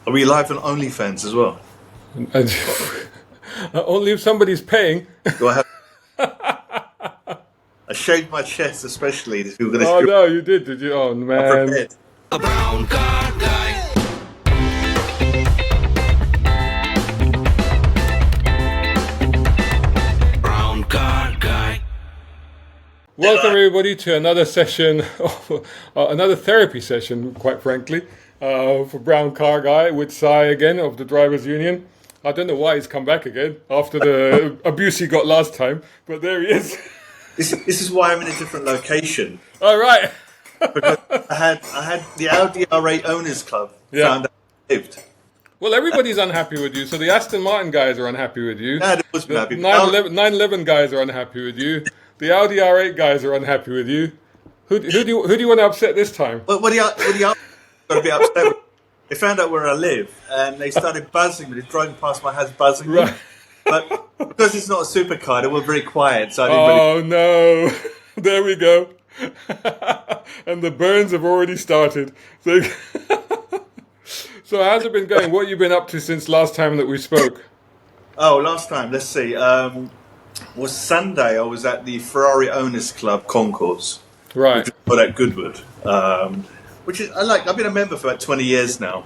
Are we live on OnlyFans as well? And only if somebody's paying. Do I have? I shaved my chest, especially. If you were Oh no, you did you? Oh I'm man. prepared. A brown car guy. Brown car guy. Welcome everybody to another session, another therapy session, quite frankly, for Brown Car Guy with Sy again of the Drivers Union. I don't know why he's come back again after the abuse he got last time, but there he is. This is why I'm in a different location. All right. Because I had the Audi R8 Owners Club found out I lived. Well, everybody's unhappy with you. So the Aston Martin guys are unhappy with you. Yeah, they was The happy. 911 guys are unhappy with you. The Audi R8 guys are unhappy with you. Who do you want to upset this time? What do you got to be upset with? They found out where I live and they started buzzing me. They're driving past my house buzzing me. Right. But because it's not a supercar, they were very quiet. So I didn't really... Oh no! There we go. And the burns have already started. So, so how's it been going? What have you been up to since last time that we spoke? Oh, last time, let's see. Was Sunday. I was at the Ferrari Owners Club Concours, Right. which is at Goodwood, which is I've been a member for about 20 years now.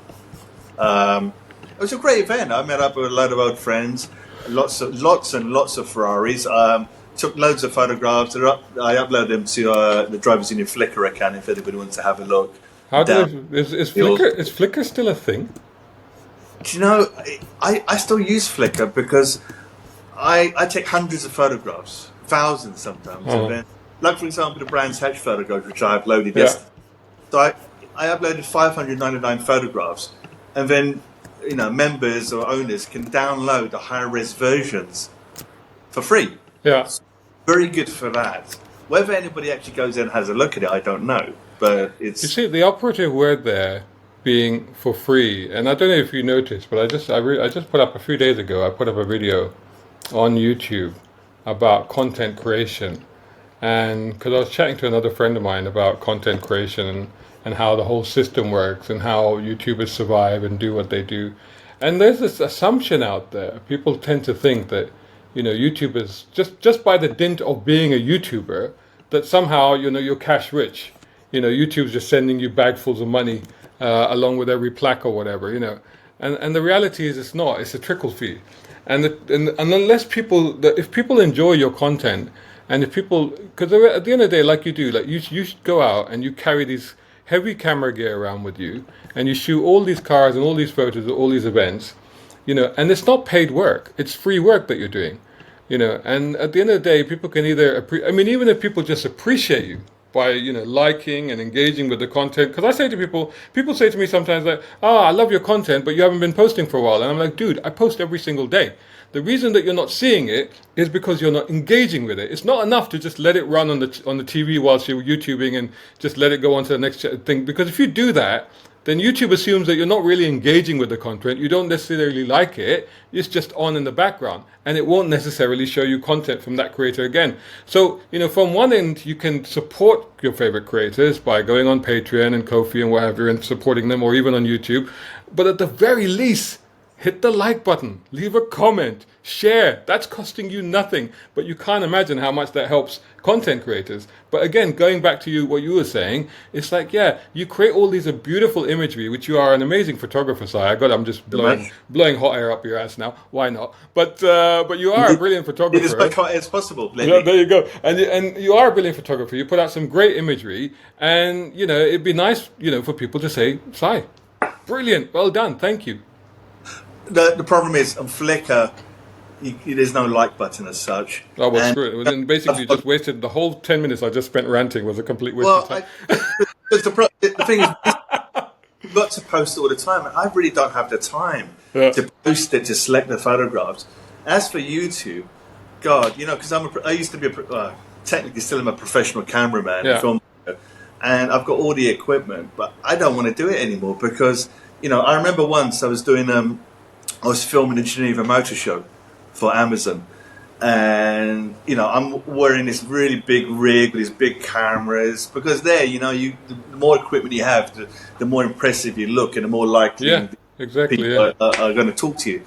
It was a great event. I met up with a load of old friends, lots and lots of Ferraris. Took loads of photographs. I uploaded them to the Drivers Union Flickr account if anybody wants to have a look. How is Flickr still a thing? Do you know, I still use Flickr because I take hundreds of photographs, thousands sometimes. Oh. And then, like, for example, the Brands Hatch photographs, which I uploaded yesterday. So I uploaded 599 photographs. And then, members or owners can download the high-res versions for free. Yeah. Very good for that. Whether anybody actually goes in and has a look at it, I don't know. But it's... You see, the operative word there being for free, and I don't know if you noticed, but I just put up a few days ago, I put up a video on YouTube about content creation. And because I was chatting to another friend of mine about content creation and how the whole system works and how YouTubers survive and do what they do. And there's this assumption out there. People tend to think that, YouTubers, just by the dint of being a YouTuber, that somehow, you're cash rich. YouTube's just sending you bagfuls of money along with every plaque or whatever, And the reality is it's not. It's a trickle fee. And unless if people enjoy your content, and if people, because at the end of the day, like you do, like you should go out and you carry these heavy camera gear around with you, and you shoot all these cars and all these photos at all these events, and it's not paid work. It's free work that you're doing, and at the end of the day, people can either, even if people just appreciate you by, liking and engaging with the content, because I say to people say to me sometimes like, I love your content, but you haven't been posting for a while. And I'm like, dude, I post every single day. The reason that you're not seeing it is because you're not engaging with it. It's not enough to just let it run on the TV whilst you're YouTubing and just let it go on to the next thing. Because if you do that, then YouTube assumes that you're not really engaging with the content. You don't necessarily like it. It's just on in the background. And it won't necessarily show you content from that creator again. So, from one end, you can support your favorite creators by going on Patreon and Ko-fi and whatever and supporting them, or even on YouTube. But at the very least, hit the like button, leave a comment, share. That's costing you nothing, but you can't imagine how much that helps content creators. But again, going back to what you were saying, it's like, you create all these beautiful imagery, which you are an amazing photographer, Si. I'm just blowing hot air up your ass now. Why not? But you are a brilliant photographer. It is as hot as possible. Yeah, there you go. And you are a brilliant photographer. You put out some great imagery, and it'd be nice, for people to say, Si, brilliant, well done, thank you. The problem is on Flickr, there's no like button as such. Oh, well, screw it. Well, then basically, you just wasted the whole 10 minutes I just spent ranting was a complete waste of time. The thing is, you've got to post all the time, and I really don't have the time to post it, to select the photographs. As for YouTube, God, because I used to be technically still am a professional cameraman, filmmaker, and I've got all the equipment, but I don't want to do it anymore because, I remember once I was filming the Geneva Motor Show for Amazon, and I'm wearing this really big rig with these big cameras because the more equipment you have, the more impressive you look, and the more likely Exactly. people Yeah. are going to talk to you.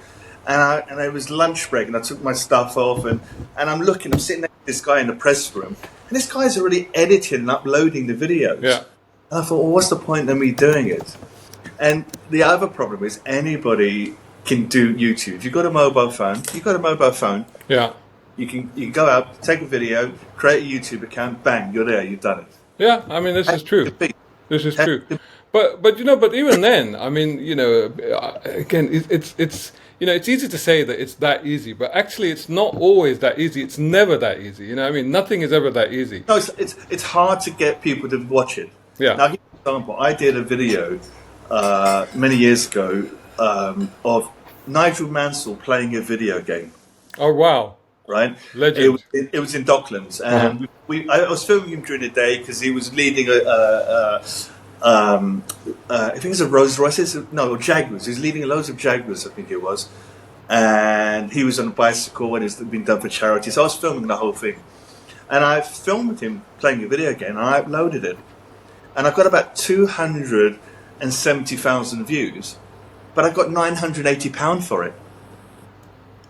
And it was lunch break, and I took my stuff off, and I'm sitting next to this guy in the press room, and this guy's already editing and uploading the videos. Yeah. And I thought, well, what's the point of me doing it? And the other problem is anybody can do YouTube. You've got a mobile phone. Yeah. You can go out, take a video, create a YouTube account, bang, you're there, you've done it. Yeah. I mean, this is true. This is true. But even then, I mean, again, it's it's easy to say that it's that easy, but actually it's not always that easy. It's never that easy. I mean, nothing is ever that easy. No, it's hard to get people to watch it. Yeah. Now, here's an example. I did a video many years ago of Nigel Mansell playing a video game. Oh, wow. Right? Legend. It was in Docklands, and I was filming him during the day because he was leading I think it's a Rolls Royce, no, Jaguars. He's leading loads of Jaguars, I think it was. And he was on a bicycle, and it's been done for charity. So I was filming the whole thing. And I filmed him playing a video game, and I uploaded it. And I got about 270,000 views, but I got £980 for it.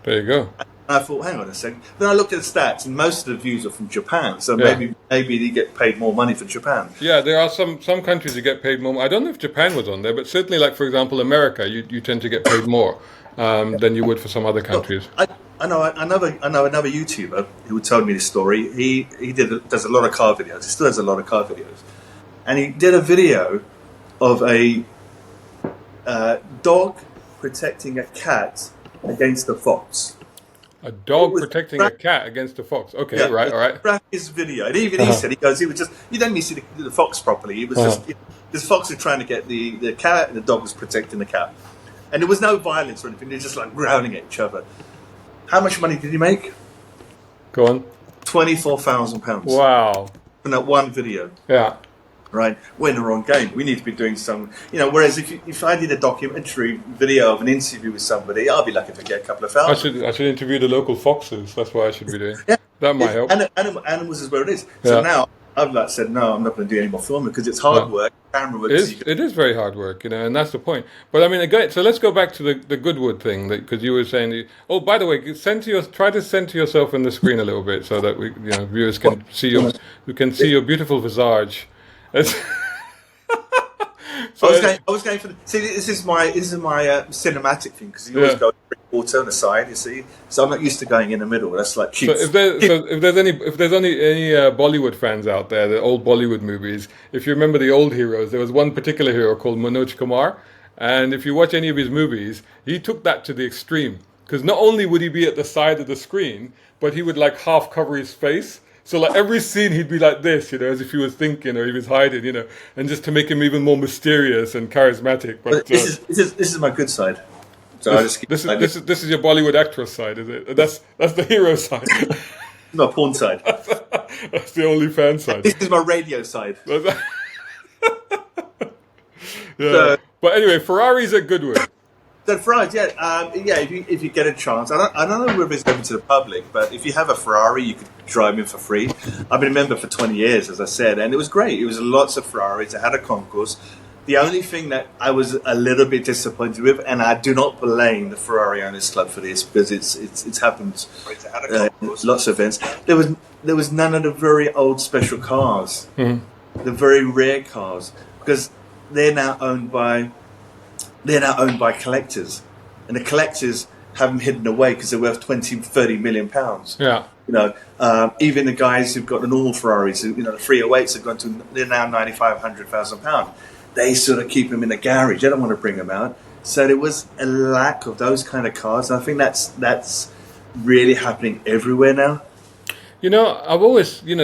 There you go. And I thought, hang on a second. Then I looked at the stats, and most of the views are from Japan. So maybe they get paid more money for Japan. Yeah, there are some countries that get paid more. I don't know if Japan was on there, but certainly, like, for example, America, you tend to get paid more than you would for some other countries. I know another YouTuber who told me this story. He does a lot of car videos. He still does a lot of car videos. And he did a video of a dog protecting a cat against a fox. A dog protecting a cat against a fox. Okay, Yeah, right, all right. His video, and even he said, he was just, you don't need to see the fox properly. It was just, this fox was trying to get the cat, and the dog was protecting the cat. And there was no violence or anything. They're just like growling at each other. How much money did he make? Go on. £24,000. Wow. From that one video. Yeah. Right, we're in the wrong game. We need to be doing some, whereas if I did a documentary video of an interview with somebody, I'll be lucky if I get a couple of thousand. I should interview the local foxes. That's what I should be doing. Yeah. That might help. And animals is where it is. So now I've said, no, I'm not going to do any more filming because it's hard work. Camera work. It is very hard work, and that's the point. But I mean, again, so let's go back to the Goodwood thing, because you were saying. Oh, by the way, try to center yourself in the screen a little bit so that viewers can see your beautiful visage. So I was going for this is my cinematic thing because you always go water on the side, you see. So I'm not used to going in the middle. That's like cheap. So if there's any Bollywood fans out there, the old Bollywood movies, if you remember the old heroes, there was one particular hero called Manoj Kumar, and if you watch any of his movies, he took that to the extreme because not only would he be at the side of the screen, but he would like half cover his face. So like every scene he'd be like this, as if he was thinking or he was hiding, and just to make him even more mysterious and charismatic. But this is my good side. So this is your Bollywood actress side, is it? That's the hero side. My porn side. That's the only fan side. This is my radio side. Yeah. But anyway, Ferraris are Goodwood. The Ferraris, if you get a chance, I don't know whether it's open to the public, but if you have a Ferrari, you could drive in for free. I've been a member for 20 years, as I said, and it was great. It was lots of Ferraris. I had a Concours. The only thing that I was a little bit disappointed with, and I do not blame the Ferrari Owners Club for this, because it's happened lots of events. There was none of the very old special cars, the very rare cars, because they're now owned by collectors, and the collectors have them hidden away because they're worth 20-30 million pounds. Yeah. Even the guys who've got the normal Ferraris, the 308s have gone to, they're now £95,000-100,000. They sort of keep them in the garage. They don't want to bring them out. So there was a lack of those kind of cars. And I think that's really happening everywhere now. I've always, I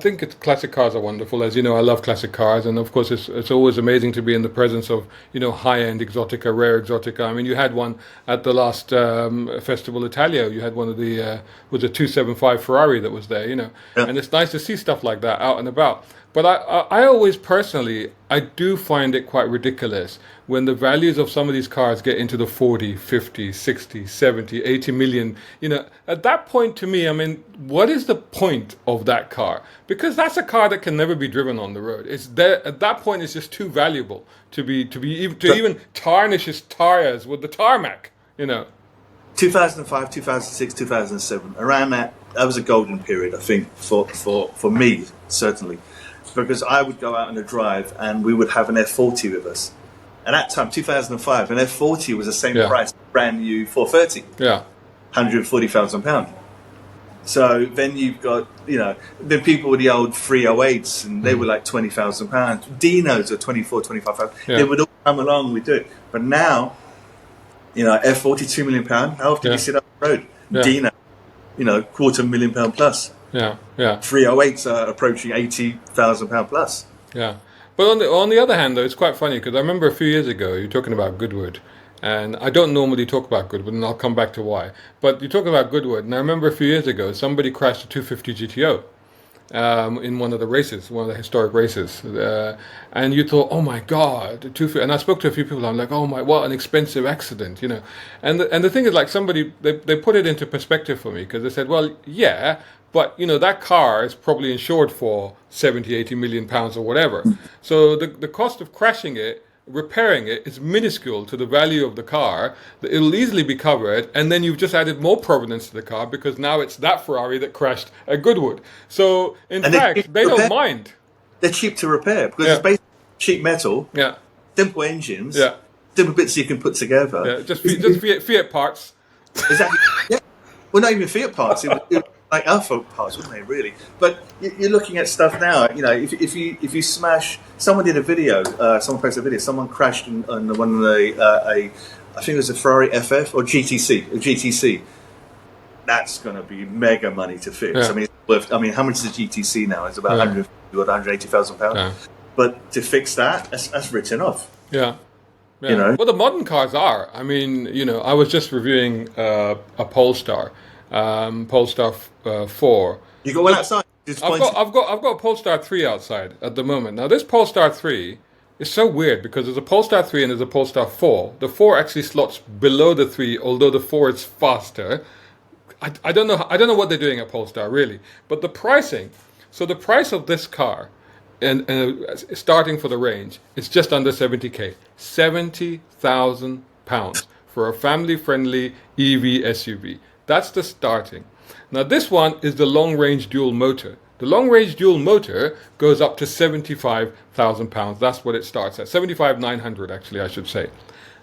think classic cars are wonderful. As you know, I love classic cars, and of course, it's always amazing to be in the presence of, high-end exotica, rare exotica. I mean, you had one at the last Festival Italia. You had one of the was a 275 Ferrari that was there, and it's nice to see stuff like that out and about. But I always personally, I do find it quite ridiculous when the values of some of these cars get into the 40, 50, 60, 70, 80 million. You know, at that point to me, I mean, what is the point of that car? Because that's a car that can never be driven on the road. It's there at that point, it's just too valuable to even tarnish its tires with the tarmac, you know. 2005, 2006, 2007, around that was a golden period, I think, for me, certainly. Because I would go out on a drive and we would have an F40 with us. And at that time, 2005, an F40 was the same price as a brand new 430. Yeah. £140,000. So then you've got, you know, the people with the old 308s and they were like £20,000. Dinos are 24, 25,000. Yeah. They would all come along, we do it. But now, you know, F40, £2 million. How often do you sit up the road? Yeah. Dino, you know, £250,000 plus. Yeah, yeah. 308s are approaching £80,000 plus. Yeah. But on the other hand, though, it's quite funny because I remember a few years ago you were talking about Goodwood. And I don't normally talk about Goodwood, and I'll come back to why. But you talk about Goodwood, and I remember a few years ago somebody crashed a 250 GTO in one of the races, one of the historic races. And you thought, oh my God, and I spoke to a few people, I'm like, oh my, what an expensive accident, you know. And the thing is, like, somebody, they put it into perspective for me because they said, well, yeah, but, you know, that car is probably insured for 70, 80 million pounds or whatever. So the cost of crashing it, repairing it, is minuscule to the value of the car. It'll easily be covered, and then you've just added more provenance to the car because now it's that Ferrari that crashed at Goodwood. So, in fact, they don't mind. They're cheap to repair because it's basically cheap metal, simple engines, simple bits you can put together. Yeah, just Fiat parts. Exactly. Yeah. Well, not even Fiat parts. It was like Alpha parts, wouldn't they? Really. But you're looking at stuff now. You know, if you smash. Someone did a video. Someone posted a video. Someone crashed on one of the I think it was a Ferrari FF or GTC. A GTC. That's going to be mega money to fix. Yeah. I mean, it's worth. I mean, how much is a GTC now? It's about 180,000 pounds. Yeah. But to fix that, that's written off. Yeah. Yeah. You know? Well, the modern cars are. I mean, you know, I was just reviewing a Polestar, Polestar 4. You got one outside. I've got a Polestar 3 outside at the moment. Now, this Polestar 3 is so weird because there's a Polestar 3 and there's a Polestar 4. The 4 actually slots below the 3, although the 4 is faster. I don't know what they're doing at Polestar really, but the pricing. So the price of this car, and starting for the range, is just under 70k, £70,000 for a family-friendly EV SUV. That's the starting. Now this one is the long-range dual motor. The long-range dual motor goes up to £75,000. That's what it starts at. 75,900 actually, I should say.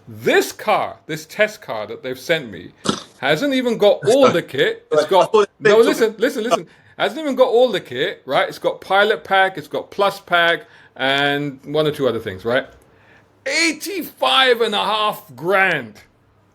This car, this test car that they've sent me, hasn't even got all the kit. It's got no. Listen. Hasn't even got all the kit, right? It's got pilot pack, it's got plus pack, and one or two other things, right? 85.5 grand.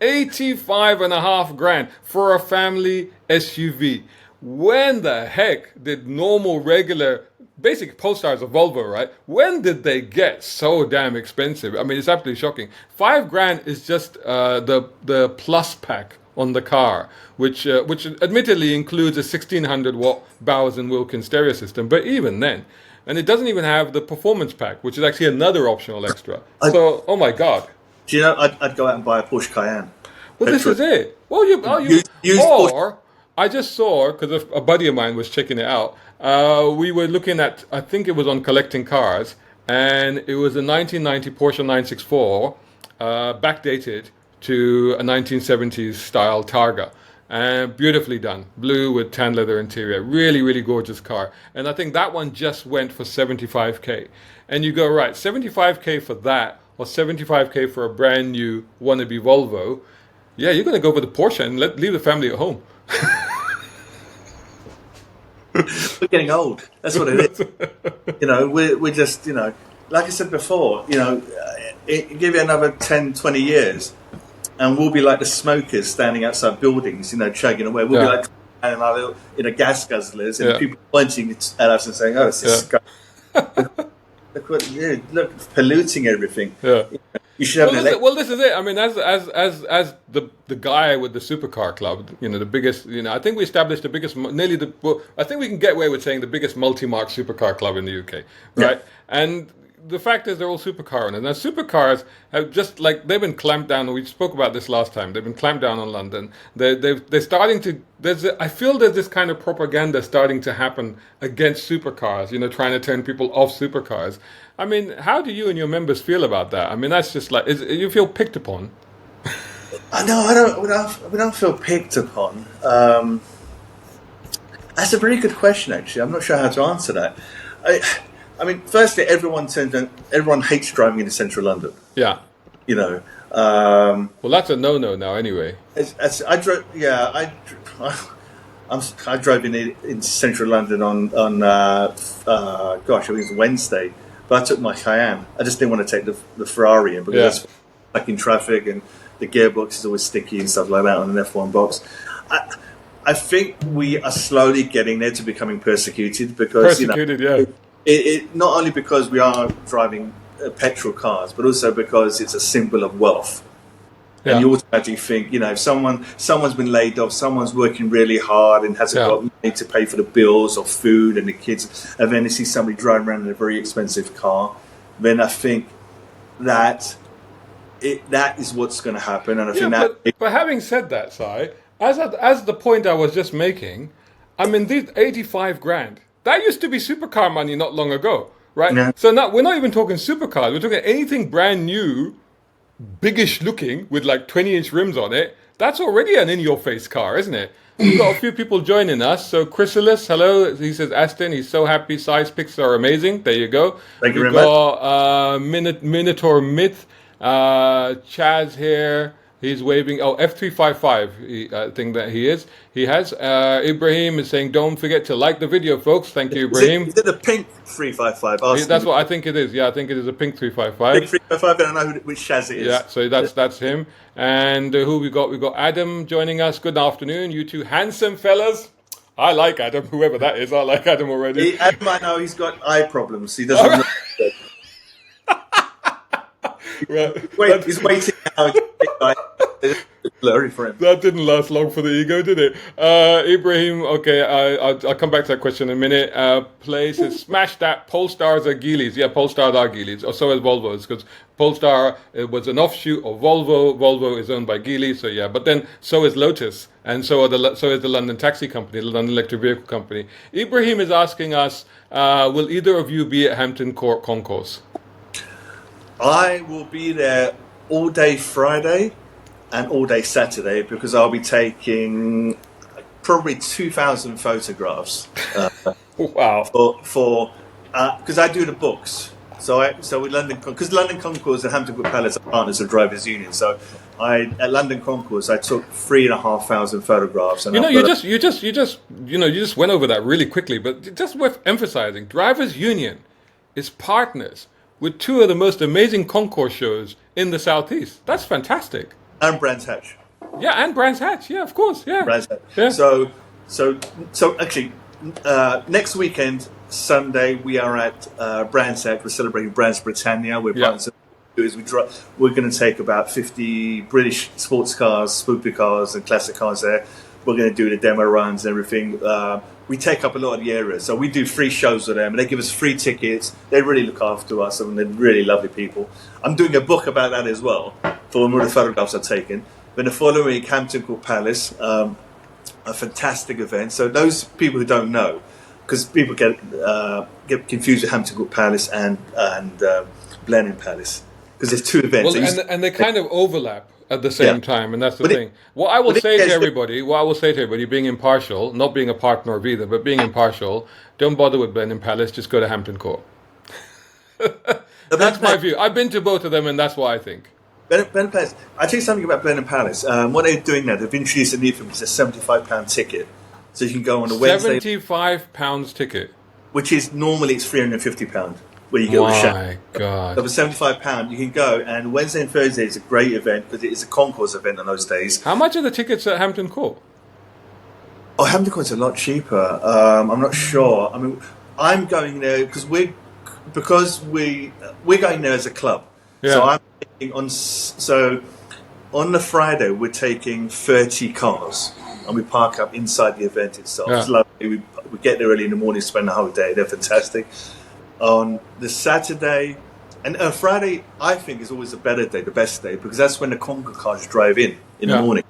85.5 grand for a family SUV. When the heck did normal, regular, basic Polestars, a Volvo, right? When did they get so damn expensive? I mean, it's absolutely shocking. 5 grand is just the plus pack on the car, which admittedly includes a 1600 watt Bowers and Wilkins stereo system, but even then, and it doesn't even have the performance pack, which is actually another optional extra. So, oh my God. Do you know, I'd go out and buy a Porsche Cayenne. Well, this is it. Well, I just saw, because a buddy of mine was checking it out, we were looking at, I think it was on Collecting Cars, and it was a 1990 Porsche 964, backdated to a 1970s style Targa. And beautifully done. Blue with tan leather interior. Really, really gorgeous car. And I think that one just went for 75k. And you go, right, 75k for that, or 75k for a brand new wannabe Volvo. Yeah, you're going to go for the Porsche and leave the family at home. We're getting old. That's what it is. You know, we're just, you know, like I said before, you know, give it another 10, 20 years, and we'll be like the smokers standing outside buildings, you know, chugging away. We'll be like and our little, you know, gas guzzlers, and people pointing at us and saying, "Oh, it's this guy." Look, polluting everything. Yeah. You should have an electric. Well, this is it. I mean, as the guy with the supercar club, the biggest. I think we established the biggest, nearly the. Well, I think we can get away with saying the biggest multi-mark supercar club in the UK, right? Yeah. And the fact is, they're all supercar owners. Now, supercars have just they've been clamped down. We spoke about this last time. They've been clamped down on London. They're starting to. I feel there's this kind of propaganda starting to happen against supercars. Trying to turn people off supercars. I mean, how do you and your members feel about that? I mean, that's just you feel picked upon. No, I don't. We don't feel picked upon. That's a very good question. Actually, I'm not sure how to answer that. I mean, firstly, everyone hates driving into central London. Yeah. Well, that's a no-no now, anyway. I drove. Yeah, I drove in central London on I think it was Wednesday, but I took my Cayenne. I just didn't want to take the Ferrari in because it's stuck in traffic and the gearbox is always sticky and stuff like that on an F1 box. I think we are slowly getting there to becoming persecuted because It not only because we are driving petrol cars, but also because it's a symbol of wealth. Yeah. And you automatically think, if someone's been laid off, someone's working really hard and hasn't got money to pay for the bills or food and the kids, and then you see somebody driving around in a very expensive car, then I think that is what's going to happen. And I think but having said that, Sy, as the point I was just making, I mean, these 85 grand. That used to be supercar money not long ago, right? Yeah. So now we're not even talking supercars. We're talking anything brand new, biggish looking with 20-inch rims on it. That's already an in-your-face car, isn't it? We've got a few people joining us. So Chrysalis, hello. He says, Aston, he's so happy. Sy's picks are amazing. There you go. Thank you very much. Minotaur Myth, Chaz here. He's waving. Oh, F355 thing that he has. Ibrahim is saying, don't forget to like the video, folks. Thank you, Ibrahim. Is it a pink 355? That's what I think it is. Yeah, I think it is a pink 355. Pink 355, I don't know which Shaz it is. Yeah, so that's him. And who we got? We got Adam joining us. Good afternoon, you two handsome fellas. I like Adam, whoever that is. I like Adam already. Adam, I know he's got eye problems. He doesn't. Right. He's waiting now. It's blurry for him. That didn't last long for the ego, did it? Ibrahim, okay, I'll come back to that question in a minute. Play says, smash that, Polestars are Geelys. Yeah, Polestars are Geelys, or so is Volvo's, because Polestar was an offshoot of Volvo. Volvo is owned by Geely, so yeah. But then so is Lotus, and so is the London Taxi Company, the London Electric Vehicle Company. Ibrahim is asking us, will either of you be at Hampton Concours? I will be there all day Friday and all day Saturday because I'll be taking probably 2,000 photographs. Wow! For because I do the books. So with London, because London Concours and Hampton Palace are partners of Drivers Union. So at London Concours I took 3,500 photographs. And you just went over that really quickly, but just worth emphasizing: Drivers Union is partners with two of the most amazing concours shows in the Southeast. That's fantastic. And Brands Hatch. Yeah, and Brands Hatch. Yeah, of course. Yeah. Brands Hatch. Yeah. So actually, next weekend, Sunday, we are at Brands Hatch. We're celebrating Brands Britannia. We're going to take about 50 British sports cars, spoopy cars, and classic cars there. We're going to do the demo runs and everything. We take up a lot of the area, so we do free shows with them, and they give us free tickets. They really look after us, and they're really lovely people. I'm doing a book about that as well, for all the photographs I've taken. Then the following week, Hampton Court Palace, a fantastic event. So those people who don't know, because people get confused with Hampton Court Palace and Blenheim Palace, because there's two events. Well, and they kind of overlap at the same time, and that's the thing. What I will say to everybody, being impartial, not being a partner of either, but being impartial, don't bother with Blenheim Palace, just go to Hampton Court. That's my view. I've been to both of them, and that's what I think. Blenheim Palace. I'll tell you something about Blenheim Palace. What they're doing now, they've introduced a new thing, which is a £75 ticket. So you can go on a Wednesday. £75 ticket? Which is, normally it's £350. Where you go with my God. So for £75, you can go, and Wednesday and Thursday is a great event because it is a concours event on those days. How much are the tickets at Hampton Court? Oh, Hampton Court's a lot cheaper. I'm not sure. I mean, I'm going there because we're going there as a club. Yeah. So I'm so on the Friday we're taking 30 cars and we park up inside the event itself. Yeah. It's lovely. We get there early in the morning, spend the whole day. They're fantastic. On the Saturday and Friday, I think is always a better day, the best day, because that's when the Concours cars drive in the morning.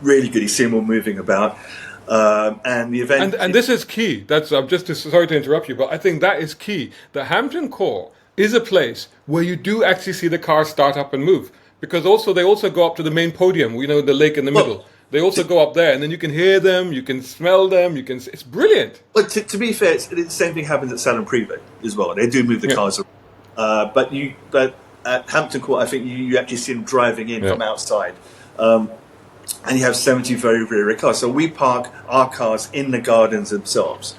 Really good. You see them all moving about. And the event, and this is key. I'm just sorry to interrupt you, but I think that is key. The Hampton Core is a place where you do actually see the cars start up and move, because they also go up to the main podium. The lake in the middle. They also go up there, and then you can hear them, you can smell them, it's brilliant. But to be fair, the same thing happens at Salon Prive as well. They do move the cars around. But at Hampton Court, I think you actually see them driving in from outside. And you have 70 very, very rare cars. So we park our cars in the gardens themselves.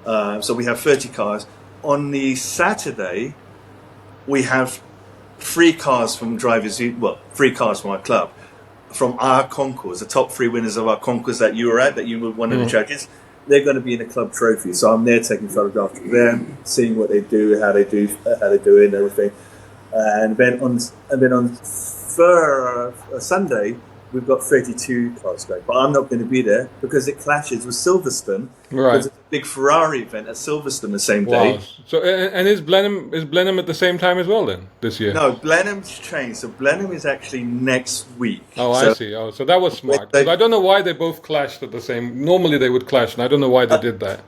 So we have 30 cars. On the Saturday, we have 3 cars from our club, from our concours, the top 3 winners of our concours that you were at, that you were one of the judges. They're going to be in a club trophy. So I'm there taking photographs of them, seeing what they do, how they do it, and everything. And then on Sunday, we've got 32 cars going, but I'm not going to be there because it clashes with Silverstone. Right. There's a big Ferrari event at Silverstone the same day. So and is Blenheim at the same time as well then this year? No, Blenheim's changed. So Blenheim is actually next week. I see. So that was smart. But I don't know why they both clashed at the same. Normally they would clash, and I don't know why they did that.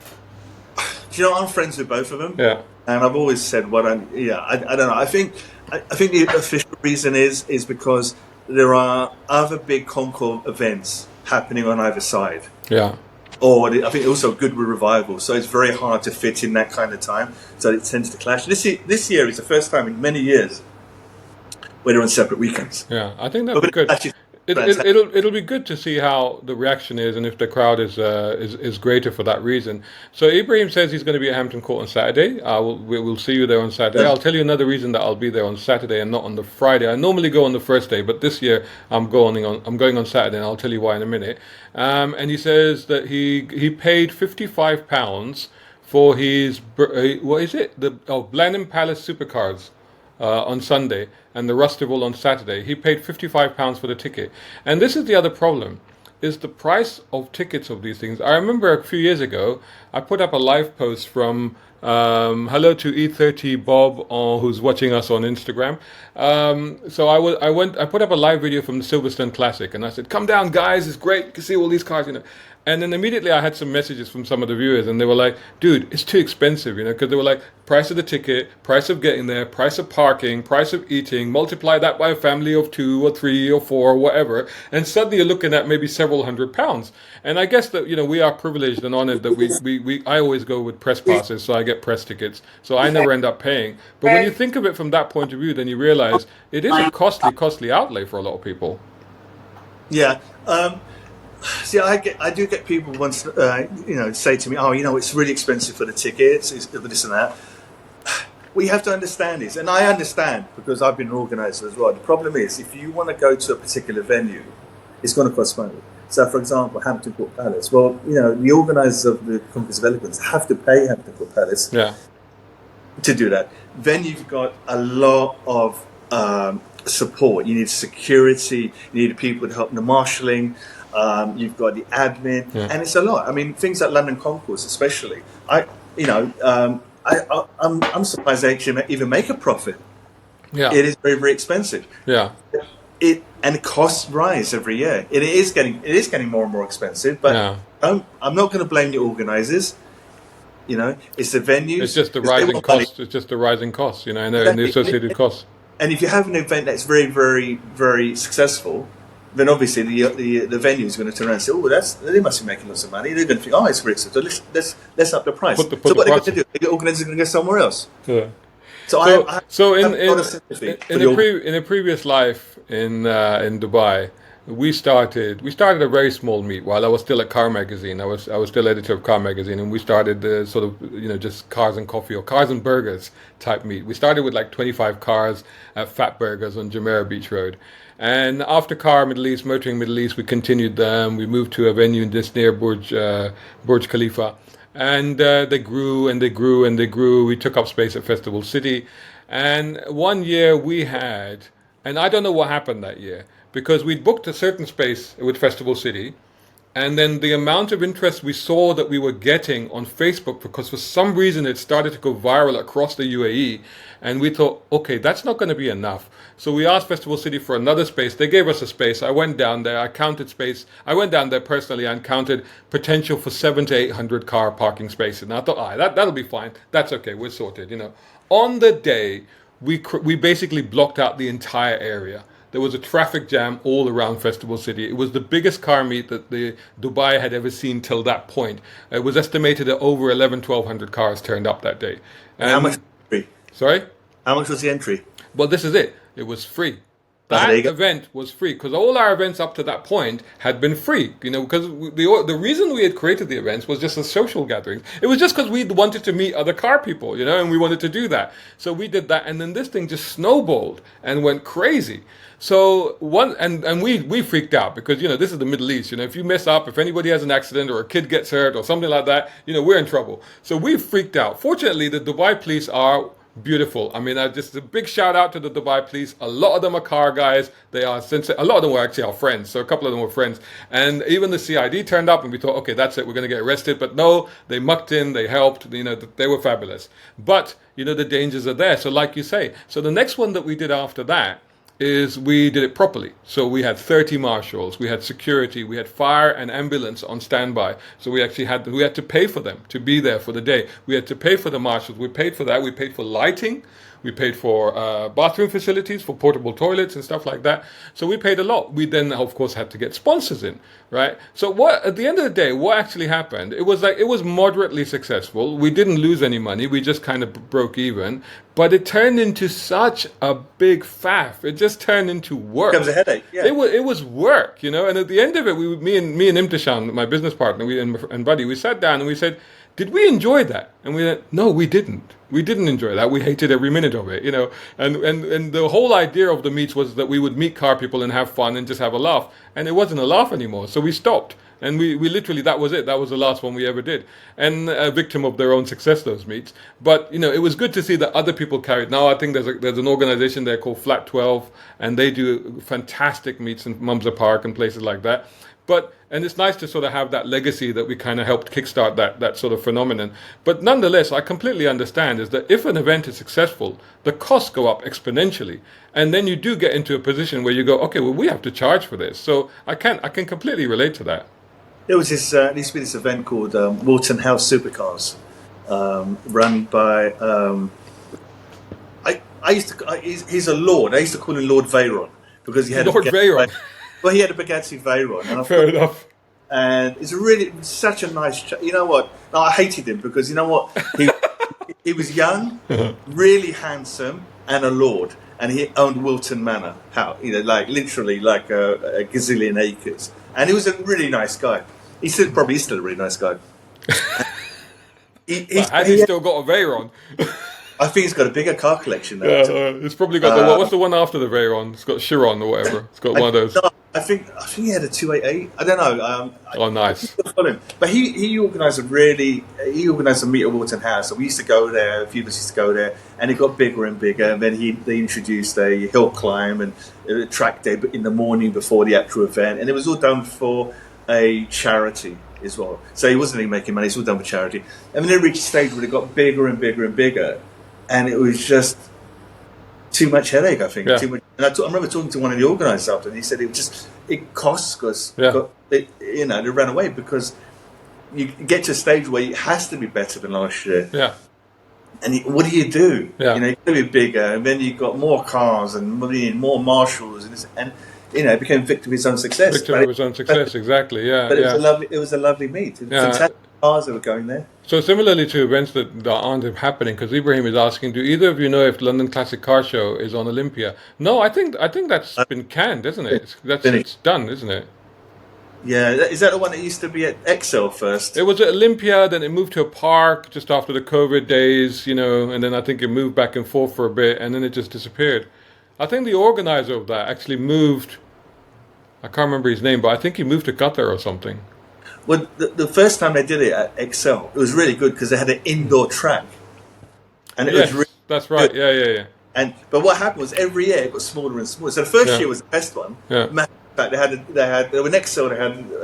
Do you know I'm friends with both of them? Yeah. And I've always said I don't know. I think the official reason is because there are other big Concours events happening on either side. Yeah. Or I think also good with revival. So it's very hard to fit in that kind of time. So it tends to clash. This year is the first time in many years where they're on separate weekends. Yeah, I think that'd be good. It'll be good to see how the reaction is and if the crowd is greater for that reason. So Ibrahim says he's going to be at Hampton Court on Saturday. We'll see you there on Saturday. I'll tell you another reason that I'll be there on Saturday and not on the Friday. I normally go on the first day, but this year I'm going on Saturday, and I'll tell you why in a minute. And he says that he paid £55 for his Blenheim Palace Supercars on Sunday and the Rustival on Saturday. He paid £55 for the ticket. And this is the other problem, is the price of tickets of these things. I remember a few years ago, I put up a live post from hello to E30 Bob, who's watching us on Instagram. So I put up a live video from the Silverstone Classic, and I said, come down guys, it's great, you can see all these cars, And then immediately I had some messages from some of the viewers, and they were like, dude, it's too expensive, because they were like, price of the ticket, price of getting there, price of parking, price of eating, multiply that by a family of 2 or 3 or 4 or whatever, and suddenly you're looking at maybe several £100. And I guess that, we are privileged and honored that I always go with press passes, so I get press tickets, so I never end up paying. But when you think of it from that point of view, then you realize it is a costly outlay for a lot of people. Yeah. See, I do get people once, say to me, it's really expensive for the tickets, it's this and that. What you have to understand is, and I understand because I've been an organizer as well, the problem is if you want to go to a particular venue, it's going to cost money. So, for example, Hampton Court Palace, the organisers of the Concours of Eloquence have to pay Hampton Court Palace to do that. Then you've got a lot of support. You need security, you need people to help in the marshalling. You've got the admin, and it's a lot. I mean, things like London Concours, especially. I'm surprised they actually even make a profit. Yeah, it is very, very expensive. Yeah, and the costs rise every year. It is getting more and more expensive. But I'm not going to blame the organisers. It's the venues. It's just the rising costs. It's just the rising costs. And the associated costs. And if you have an event that's very, very, very successful, then obviously the venue is going to turn around and say, they must be making lots of money. They're going to think, it's very expensive. So let's up the price. So what they're going to do? The organisers are going to go somewhere else. Yeah. So in a previous life in Dubai, we started a very small meet while I was still at Car Magazine. I was still editor of Car Magazine, and we started the sort of just cars and coffee or cars and burgers type meet. We started with like 25 cars at Fat Burgers on Jumeirah Beach Road. And after Car Middle East, Motoring Middle East, we continued them. We moved to a venue just near Burj Khalifa. And they grew and they grew and they grew. We took up space at Festival City. And one year we had And I don't know what happened that year, because we'd booked a certain space with Festival City, and then the amount of interest we saw that we were getting on Facebook, because for some reason it started to go viral across the UAE, and we thought, okay, that's not going to be enough. So we asked Festival City for another space. They gave us a space. I went down there. I counted space. I went down there personally and counted potential for 700 to 800 car parking spaces. And I thought, that'll be fine. That's okay. We're sorted. On the day, we basically blocked out the entire area. There was a traffic jam all around Festival City. It was the biggest car meet that the Dubai had ever seen till that point. It was estimated that over 1,100 cars turned up that day. And how much? Sorry? How much was the entry? Well, this is it. It was free. That event was free, because all our events up to that point had been free. Because the reason we had created the events was just a social gathering. It was just because we wanted to meet other car people, and we wanted to do that. So we did that, and then this thing just snowballed and went crazy. So we freaked out, because this is the Middle East. If you mess up, if anybody has an accident or a kid gets hurt or something like that, we're in trouble. So we freaked out. Fortunately, the Dubai police are beautiful. I mean, just a big shout out to the Dubai police. A lot of them are car guys. They are a lot of them were actually our friends. So a couple of them were friends. And even the CID turned up, and we thought, okay, that's it. We're going to get arrested. But no, they mucked in. They helped. They were fabulous. But the dangers are there. So like you say, so the next one that we did after that is we did it properly. So we had 30 marshals, we had security, we had fire and ambulance on standby. So we actually had to pay for them to be there for the day. We had to pay for the marshals. We paid for that. We paid for lighting. We paid for bathroom facilities, for portable toilets and stuff like that. So we paid a lot. We then, of course, had to get sponsors in, right? So at the end of the day, what actually happened? It was moderately successful. We didn't lose any money. We just kind of broke even. But it turned into such a big faff. It just turned into work. It becomes a headache. Yeah. It was work, And at the end of it, me and Imtishan, my business partner, and buddy, we sat down and we said, did we enjoy that? And we went, no, we didn't. We didn't enjoy that. We hated every minute of it, And the whole idea of the meets was that we would meet car people and have fun and just have a laugh. And it wasn't a laugh anymore. So we stopped. And we literally, that was it. That was the last one we ever did. And a victim of their own success, those meets. But, it was good to see that other people carried. Now I think there's an organization there called Flat 12. And they do fantastic meets in Mumza Park and places like that. And it's nice to sort of have that legacy that we kind of helped kickstart that sort of phenomenon. But nonetheless, I completely understand is that if an event is successful, the costs go up exponentially. And then you do get into a position where you go, okay, well, we have to charge for this. So I can completely relate to that. There was there used to be this event called Wilton House Supercars, run by, he's a lord. I used to call him Lord Veyron, because he had Lord Veyron. Well, he had a Bugatti Veyron. Fair enough. And it's such a nice... You know what? No, I hated him because, you know what? He was young, really handsome, and a lord. And he owned Wilton Manor. Literally like a gazillion acres. And he was a really nice guy. He's still a really nice guy. He's still got a Veyron? I think he's got a bigger car collection now. Yeah, it's probably got what's the one after the Veyron? It's got Chiron or whatever. It's got one of those. No, I think he had a 288. I don't know. Nice. But he organised a meet at Wilton House. So we used to go there. A few of us used to go there, and it got bigger and bigger. And then they introduced a hill climb and a track day in the morning before the actual event, and it was all done for a charity as well. So he wasn't even making money. It's all done for charity. And then it reached a stage where it got bigger and bigger and bigger. And it was just too much headache, I think. Yeah. Too much. And I remember talking to one of the organisers after, and he said it costs us. Yeah. They ran away because you get to a stage where it has to be better than last year. Yeah. And what do you do? Yeah. It's going to be bigger, and then you've got more cars and more marshals, and it became victim of his own success. Victim of his own success, exactly. Yeah. But it was a lovely meet. Fantastic cars that were going there. So similarly to events that aren't happening, because Ibrahim is asking, do either of you know if the London Classic Car Show is on Olympia? No, I think that's been canned, isn't it? It's done, isn't it? Yeah, is that the one that used to be at Excel first? It was at Olympia, then it moved to a park just after the COVID days, and then I think it moved back and forth for a bit, and then it just disappeared. I think the organizer of that actually moved, I can't remember his name, but I think he moved to Qatar or something. Well, the first time they did it at Excel, it was really good because they had an indoor track. And it was really that's right. good. Yeah. But what happened was every year it got smaller and smaller. So the first year was the best one. Yeah. In fact, they were next year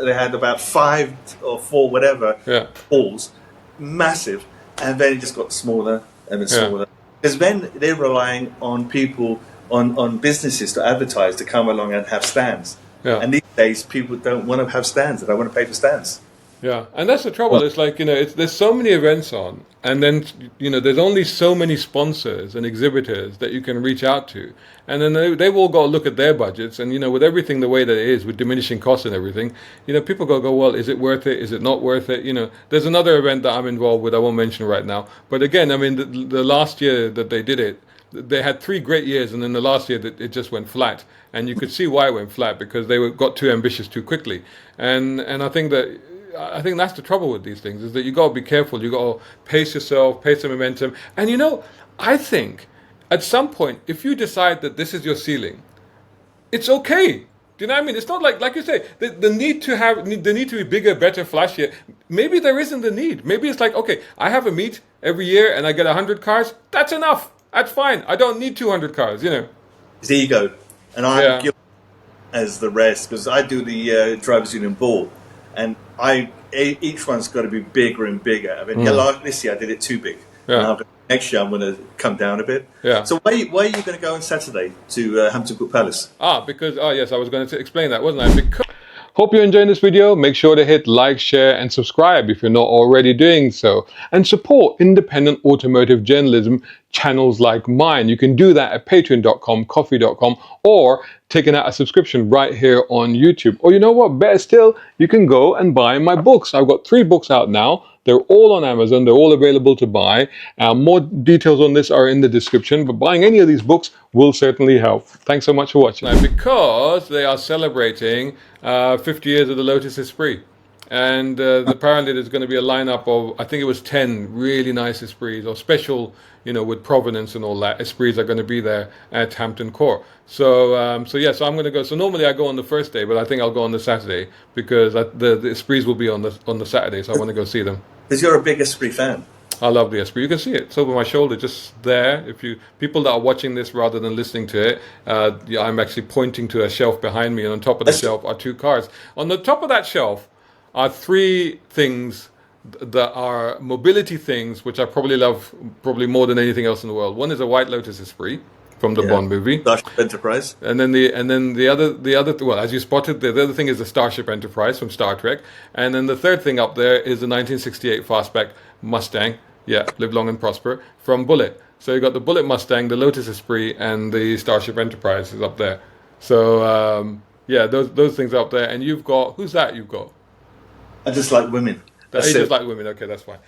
they had about 5 or 4 whatever balls, massive, and then it just got smaller and then smaller. Because then they're relying on people, on businesses to advertise, to come along and have stands. Yeah. And these days, people don't want to have stands. They don't want to pay for stands. Yeah, and that's the trouble. It's like, there's so many events on, and then, there's only so many sponsors and exhibitors that you can reach out to. And then they've all got to look at their budgets. And, with everything the way that it is, with diminishing costs and everything, people go, well, is it worth it? Is it not worth it? There's another event that I'm involved with I won't mention right now. But again, I mean, the last year that they did it, they had 3 great years, and then the last year it just went flat. And you could see why it went flat, because they got too ambitious too quickly. And I think that's the trouble with these things, is that you got to be careful. You got to pace yourself, pace the momentum. And I think at some point, if you decide that this is your ceiling, it's okay. Do you know what I mean? It's not like you say, the need to be bigger, better, flashier. Maybe there isn't the need. Maybe it's like, okay, I have a meet every year and I get 100 cars. That's enough. That's fine. I don't need 200 cars. It's ego, and I'm guilty as the rest, because I do the drivers union ball. And each one's got to be bigger and bigger. I mean, this year I did it too big. Yeah. Next year I'm going to come down a bit. Yeah. So where are you going to go on Saturday to Hampton Court Palace? Yes, I was going to explain that, wasn't I? Because hope you're enjoying this video. Make sure to hit like, share, and subscribe if you're not already doing so. And support independent automotive journalism channels like mine. You can do that at patreon.com, coffee.com, or taking out a subscription right here on YouTube. Or you know what, better still, you can go and buy my books. I've got 3 books out now. They're all on Amazon. They're all available to buy. More details on this are in the description, but buying any of these books will certainly help. Thanks so much for watching. Now, because they are celebrating 50 years of the Lotus Esprit. And apparently there's going to be a lineup of, I think it was 10 really nice Esprits, or special, with provenance and all that. Esprits are going to be there at Hampton Court. So I'm going to go. So normally I go on the first day, but I think I'll go on the Saturday, because the Esprits will be on the Saturday, so I want to go see them. Because you're a big Esprit fan. I love the Esprit. You can see it. It's over my shoulder, just there. People that are watching this rather than listening to it, I'm actually pointing to a shelf behind me, and on top of the shelf are 2 cars. On the top of that shelf are 3 things that are mobility things, which I probably love more than anything else in the world. One is a white Lotus Esprit from the Bond movie, Starship Enterprise, and then the other well, as you spotted, the other thing is the Starship Enterprise from Star Trek, and then the third thing up there is the 1968 fastback Mustang. Yeah, live long and prosper, from Bullitt. So you got the Bullitt Mustang, the Lotus Esprit, and the Starship Enterprise is up there. So those things are up there, and you've got, who's that? You've got. I just like women. You just like women. Okay, that's fine.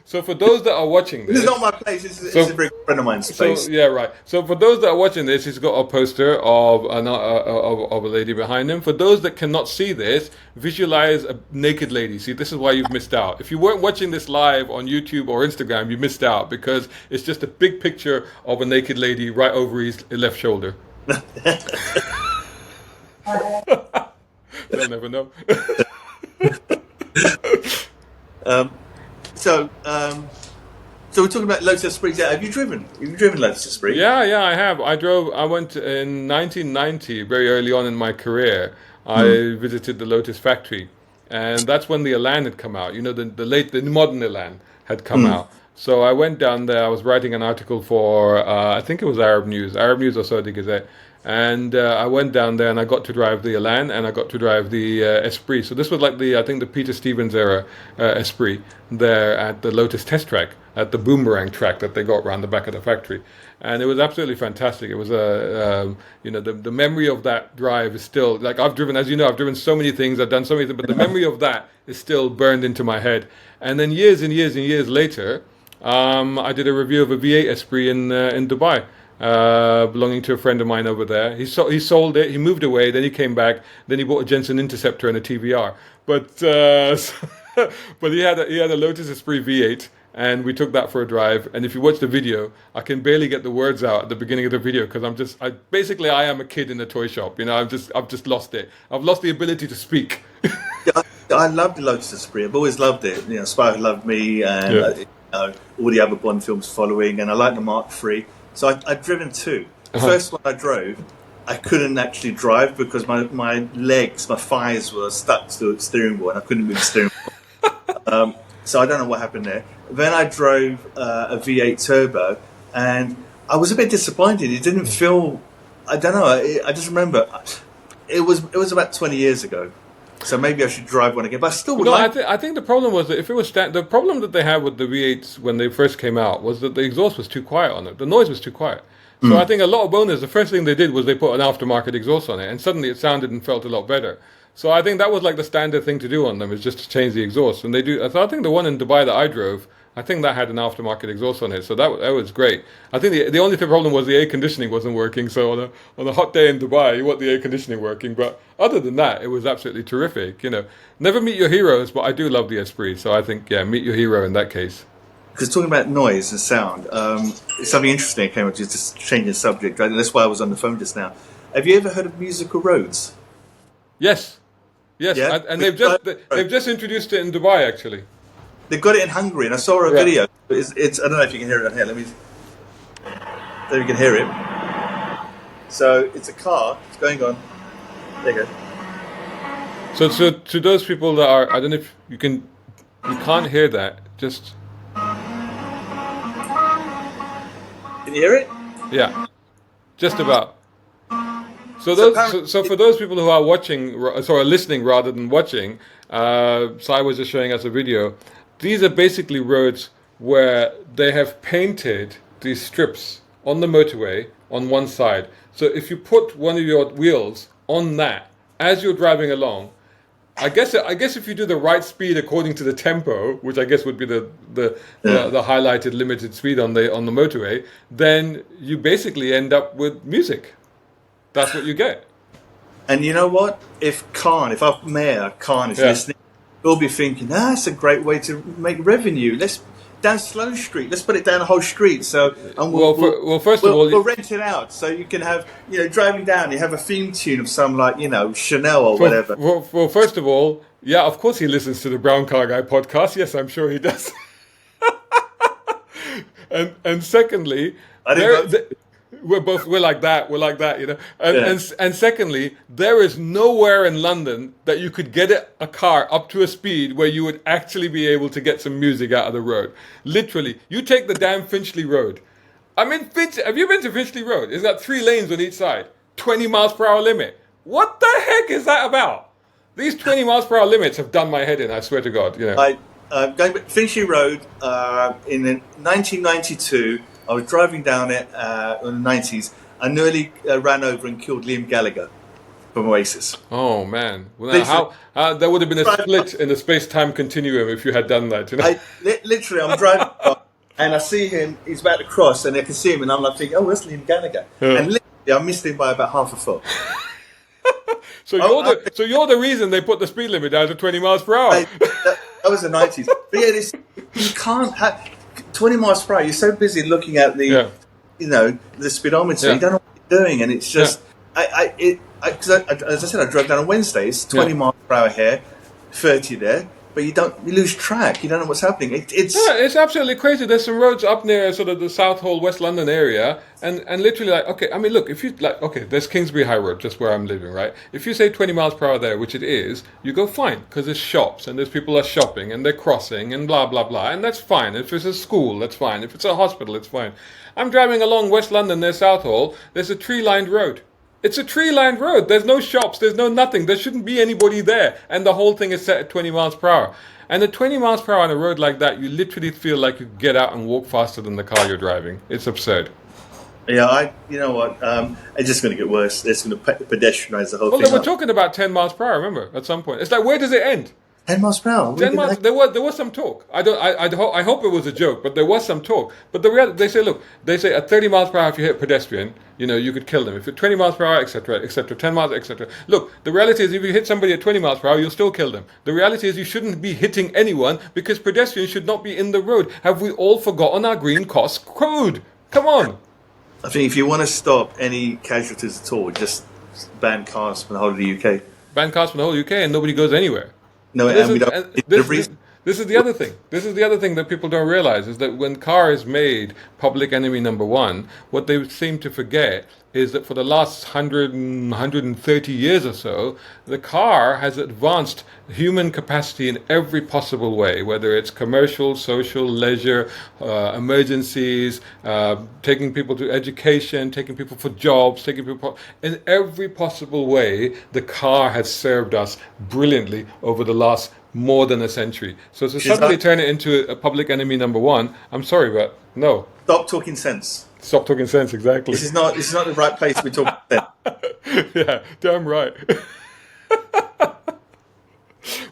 So for those that are watching this... This is not my place. It's a very good friend of mine's place. Yeah, right. So for those that are watching this, he's got a poster of a lady behind him. For those that cannot see this, visualize a naked lady. See, this is why you've missed out. If you weren't watching this live on YouTube or Instagram, you missed out, because it's just a big picture of a naked lady right over his left shoulder. They'll never know. So we're talking about Lotus Esprit. Have you driven Lotus Esprit? Yeah, I have. I went in 1990, very early on in my career. I visited the Lotus factory, and that's when the Elan had come out. The modern Elan had come out. So I went down there. I was writing an article for, I think it was Arab News or Saudi Gazette. And I went down there and I got to drive the Elan and I got to drive the Esprit. So this was like I think the Peter Stevens era Esprit there at the Lotus test track, at the boomerang track that they got around the back of the factory. And it was absolutely fantastic. It was the memory of that drive is still, like, I've driven so many things, I've done so many things, but the memory of that is still burned into my head. And then years and years and years later, I did a review of a V8 Esprit in Dubai. Belonging to a friend of mine over there. He sold it, he moved away, then he came back, then he bought a Jensen Interceptor and a TVR. But but he had a Lotus Esprit V8, and we took that for a drive. And if you watch the video, I can barely get the words out at the beginning of the video, because I am a kid in a toy shop. I've just lost it. I've lost the ability to speak. I love the Lotus Esprit. I've always loved it. Spire loved me, and all the other Bond films following, and I like the Mark III. So I'd driven two. The first one I drove, I couldn't actually drive because my legs, my thighs were stuck to the steering wheel, and I couldn't move the steering wheel. So I don't know what happened there. Then I drove a V8 turbo, and I was a bit disappointed. It didn't feel. I don't know. I just remember it was about 20 years ago. So maybe I should drive one again. But I still would like. I think the problem was that if it was the problem that they had with the V8s when they first came out was that the exhaust was too quiet on it. The noise was too quiet. So I think a lot of owners, the first thing they did was they put an aftermarket exhaust on it, and suddenly it sounded and felt a lot better. So I think that was like the standard thing to do on them, is just to change the exhaust. And they do. So I think the one in Dubai that I drove, I think that had an aftermarket exhaust on it, so that was great. I think the only problem was the air conditioning wasn't working. So on a hot day in Dubai, you want the air conditioning working. But other than that, it was absolutely terrific. Never meet your heroes, but I do love the Esprit. So I think meet your hero in that case. Because talking about noise and sound, it's something interesting came up, just changing the subject. Right? That's why I was on the phone just now. Have you ever heard of musical roads? Yes. Yeah? And they've just introduced it in Dubai, actually. They've got it in Hungary, and I saw a video. It's I don't know if you can hear it on here. There you can hear it. So it's a car. It's going on. There you So go. to those people that are, I don't know if you can't hear that. Just. Can you hear it? Yeah, just about. So for those people who are listening rather than watching, Sy was just showing us a video. These are basically roads where they have painted these strips on the motorway on one side. So if you put one of your wheels on that as you're driving along, I guess if you do the right speed according to the tempo, which I guess would be the highlighted limited speed on the motorway, then you basically end up with music. That's what you get. And you know what? If our mayor Khan is listening, he'll be thinking, it's a great way to make revenue. Let's down Sloane Street. Let's put it down the whole street. So we'll rent it out. So you can have, driving down, you have a theme tune of some Chanel or whatever. Well, first of all, yeah, of course he listens to the Brown Car Guy podcast. Yes, I'm sure he does. and secondly, we're like that, And secondly, there is nowhere in London that you could get a car up to a speed where you would actually be able to get some music out of the road. Literally, you take the damn Finchley Road. I mean, have you been to Finchley Road? It's got 3 lanes on each side, 20 miles per hour limit. What the heck is that about? These 20 miles per hour limits have done my head in, I swear to God. Going back Finchley Road in 1992. I was driving down it in the 90s. I nearly ran over and killed Liam Gallagher from Oasis. Oh, man. Well, how there would have been a split in the space-time continuum if you had done that. I'm driving and I see him, he's about to cross, and I can see him, and I'm like thinking, that's Liam Gallagher. Yeah. And literally, I missed him by about half a foot. So you're the reason they put the speed limit down to 20 miles per hour. That was the 90s. But you can't have... 20 miles per hour, you're so busy looking at the speedometer, you don't know what you're doing, and it's just, as I said, I drove down on Wednesdays, 20 miles per hour here, 30 there, but you lose track, you don't know what's happening. It's absolutely crazy. There's some roads up near sort of the Southall, West London area, and literally look, if you there's Kingsbury High Road, just where I'm living, right? If you say 20 miles per hour there, which it is, you go fine, because there's shops, and there's people are shopping, and they're crossing, and blah, blah, blah, and that's fine. If it's a school, that's fine. If it's a hospital, it's fine. I'm driving along West London near Southall, there's a tree-lined road. It's a tree-lined road. There's no shops. There's no nothing. There shouldn't be anybody there. And the whole thing is set at 20 miles per hour. And at 20 miles per hour on a road like that, you literally feel like you get out and walk faster than the car you're driving. It's absurd. Yeah, you know what? It's just going to get worse. It's going to pedestrianize the whole thing. Well, they were talking about 10 miles per hour, remember, at some point. It's like, where does it end? 10 miles per hour. 10 miles. There was some talk. I hope it was a joke, but there was some talk. But the reality, they say at 30 miles per hour, if you hit a pedestrian, you could kill them. If you're 20 miles per hour, etc., 10 miles, etc. Look, the reality is, if you hit somebody at 20 miles per hour, you'll still kill them. The reality is, you shouldn't be hitting anyone because pedestrians should not be in the road. Have we all forgotten our green cost code? Come on. I think if you want to stop any casualties at all, just ban cars from the whole of the UK. Ban cars from the whole UK, and nobody goes anywhere. No, and we don't. This is the other thing. This is the other thing that people don't realize is that when car is made public enemy number one, what they seem to forget is that for the last 130 years or so, the car has advanced human capacity in every possible way, whether it's commercial, social, leisure, emergencies, taking people to education, taking people for jobs, taking people... In every possible way, the car has served us brilliantly over the last more than a century. So to suddenly turn it into a public enemy number one, I'm sorry, but no. Stop talking sense. Stop talking sense, exactly. This is not the right place to be talking sense. Yeah, damn right.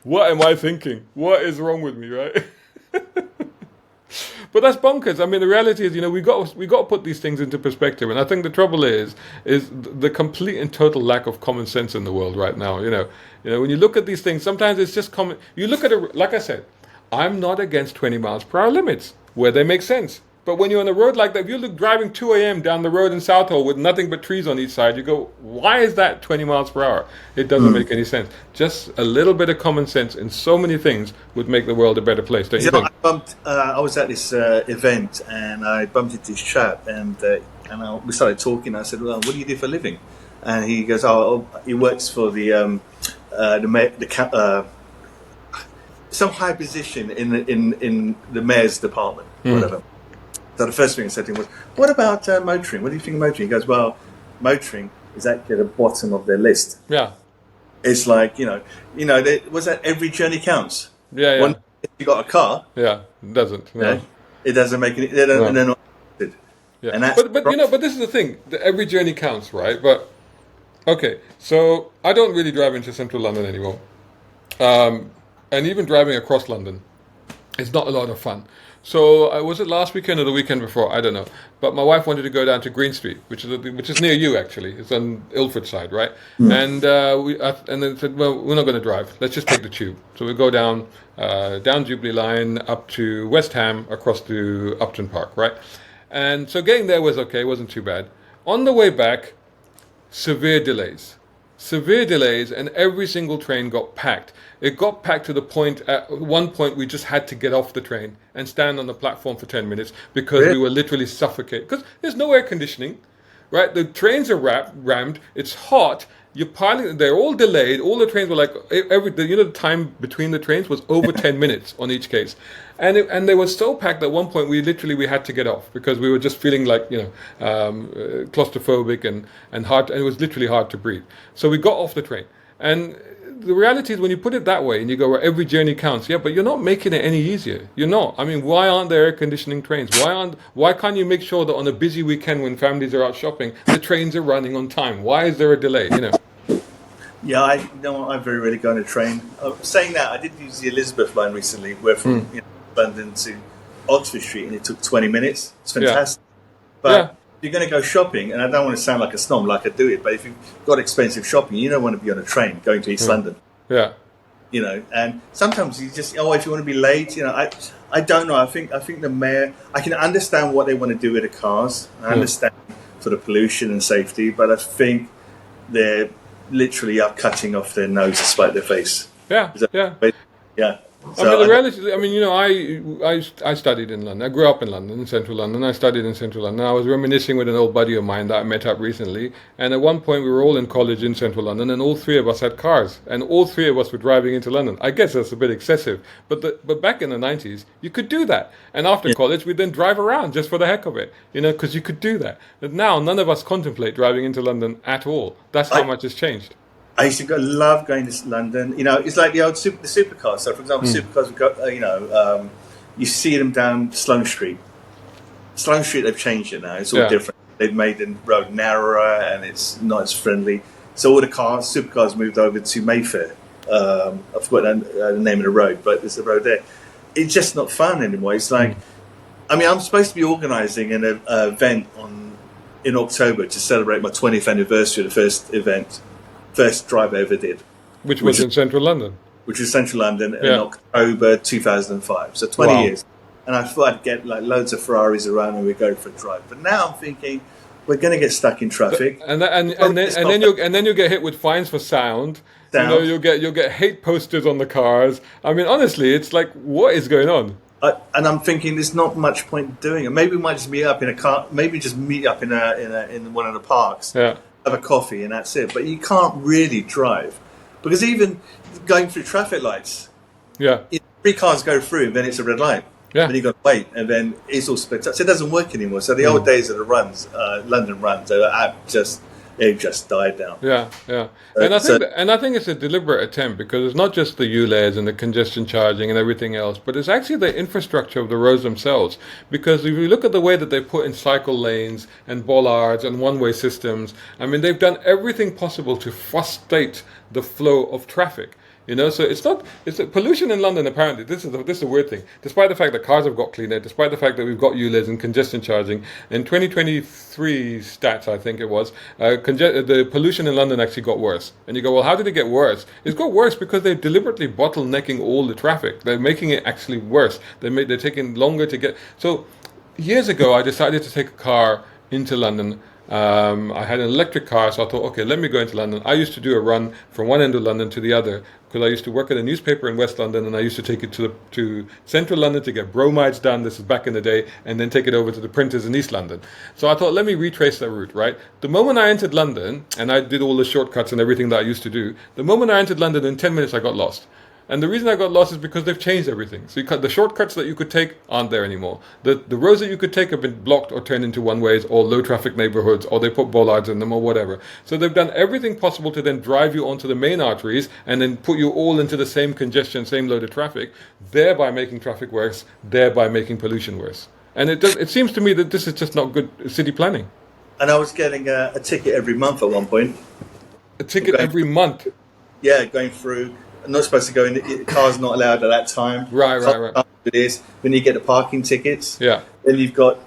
What am I thinking? What is wrong with me, right? But that's bonkers. I mean, the reality is, we got to put these things into perspective. And I think the trouble is the complete and total lack of common sense in the world right now. When you look at these things, sometimes it's just common. You look at it, like I said, I'm not against 20 miles per hour limits where they make sense. But when you're on a road like that, if you're driving 2 a.m. down the road in Southall with nothing but trees on each side, you go, why is that 20 miles per hour? It doesn't make any sense. Just a little bit of common sense in so many things would make the world a better place, don't you think? I was at this event and I bumped into this chap and we started talking. I said, well, what do you do for a living? And he goes, he works for some high position in the mayor's department, whatever. So the first thing I said to him was, what about motoring? What do you think of motoring? He goes, well, motoring is actually at the bottom of their list. Yeah. It's like, was that every journey counts? Yeah, yeah. If you got a car. Yeah, it doesn't. No. It doesn't make any... They're not interested. Yeah. And that's but this is the thing. Every journey counts, right? But, okay, so I don't really drive into central London anymore. And even driving across London is not a lot of fun. So was it last weekend or the weekend before? I don't know. But my wife wanted to go down to Green Street, which is near you actually. It's on Ilford side, right? And and then said, well, we're not going to drive. Let's just take the tube. So we go down Jubilee Line up to West Ham, across to Upton Park, right? And so getting there was okay. It wasn't too bad. On the way back, severe delays, and every single train got packed. It got packed to the point, at one point we just had to get off the train and stand on the platform for 10 minutes because we were literally suffocated. Because there's no air conditioning, right? The trains are rammed, it's hot, you're piling, they're all delayed, all the trains were like, the time between the trains was over 10 minutes on each case. And they were so packed that at one point we had to get off because we were just feeling like, claustrophobic and hard, and it was literally hard to breathe. So we got off the train. And the reality is when you put it that way and you go, well, every journey counts, yeah, but you're not making it any easier. You're not. I mean, why aren't there air conditioning trains? Why can't you make sure that on a busy weekend when families are out shopping, the trains are running on time? Why is there a delay, Yeah, I very rarely go on a train. Saying that, I did use the Elizabeth line recently, where from London to Oxford Street, and it took 20 minutes. It's fantastic. But if you're going to go shopping, and I don't want to sound like a snob like I do it, but if you've got expensive shopping, you don't want to be on a train going to East London. Yeah. And sometimes you just, if you want to be late, I don't know. I think the mayor, I can understand what they want to do with the cars. I understand for the pollution and safety, but I think they're literally are cutting off their nose to spite their face. Yeah. So the reality, I studied in London. I grew up in London, in central London. I studied in central London. I was reminiscing with an old buddy of mine that I met up recently. And at one point, we were all in college in central London, and all three of us had cars. And all three of us were driving into London. I guess that's a bit excessive. But back in the 90s, you could do that. And after college, we'd then drive around just for the heck of it, because you could do that. But now, none of us contemplate driving into London at all. That's how much has changed. I used to love going to London. It's like the old the supercars. So, for example, supercars, we've got, you see them down Sloane Street. Sloane Street, they've changed it now. It's all different. They've made the road narrower and it's not as friendly. So all the supercars moved over to Mayfair. I forgot the name of the road, but there's a road there. It's just not fun anymore. It's like, I'm supposed to be organising an event in October to celebrate my 20th anniversary of the first drive I ever did. Which was in central London? Which was central London in October 2005. So 20 years. And I thought I'd get like loads of Ferraris around and we'd go for a drive. But now I'm thinking we're going to get stuck in traffic. And then you'll get hit with fines for sound. sound. You'll get hate posters on the cars. I mean, honestly, it's like, what is going on? And I'm thinking there's not much point doing it. Maybe we might just meet up in a car. Maybe just meet up in one of the parks. Yeah. Have a coffee and that's it. But you can't really drive because even going through traffic lights. Yeah. 3 cars go through, and then it's a red light. Yeah. Then you got to wait, and then it's all split up. So it doesn't work anymore. So the old days of the runs, London runs, they've just died down. Yeah, yeah. And I think it's a deliberate attempt because it's not just the ULEZ and the congestion charging and everything else, but it's actually the infrastructure of the roads themselves. Because if you look at the way that they put in cycle lanes and bollards and one-way systems, I mean, they've done everything possible to frustrate the flow of traffic. You know, so it's pollution in London. Apparently, this is a weird thing. Despite the fact that cars have got cleaner, despite the fact that we've got ULEZ and congestion charging, in 2023 stats, I think it was, the pollution in London actually got worse. And you go, well, how did it get worse? It's got worse because they're deliberately bottlenecking all the traffic. They're making it actually worse. They're taking longer to get. So years ago, I decided to take a car into London. I had an electric car, so I thought, okay, let me go into London. I used to do a run from one end of London to the other because I used to work at a newspaper in West London, and I used to take it to central London to get bromides done. This is back in the day, and then take it over to the printers in East London. So I thought, let me retrace that route, right? The moment I entered London, and I did all the shortcuts and everything that I used to do, the moment I entered London, in 10 minutes I got lost. And the reason I got lost is because they've changed everything. So the shortcuts that you could take aren't there anymore. The roads that you could take have been blocked or turned into one-ways or low-traffic neighborhoods, or they put bollards in them or whatever. So they've done everything possible to then drive you onto the main arteries and then put you all into the same congestion, same load of traffic, thereby making traffic worse, thereby making pollution worse. And it seems to me that this is just not good city planning. And I was getting a ticket every month at one point. A ticket every month? Yeah, going through... I'm not supposed to go in. The car's not allowed at that time. Right. It is. Then you get the parking tickets. Yeah. Then you've got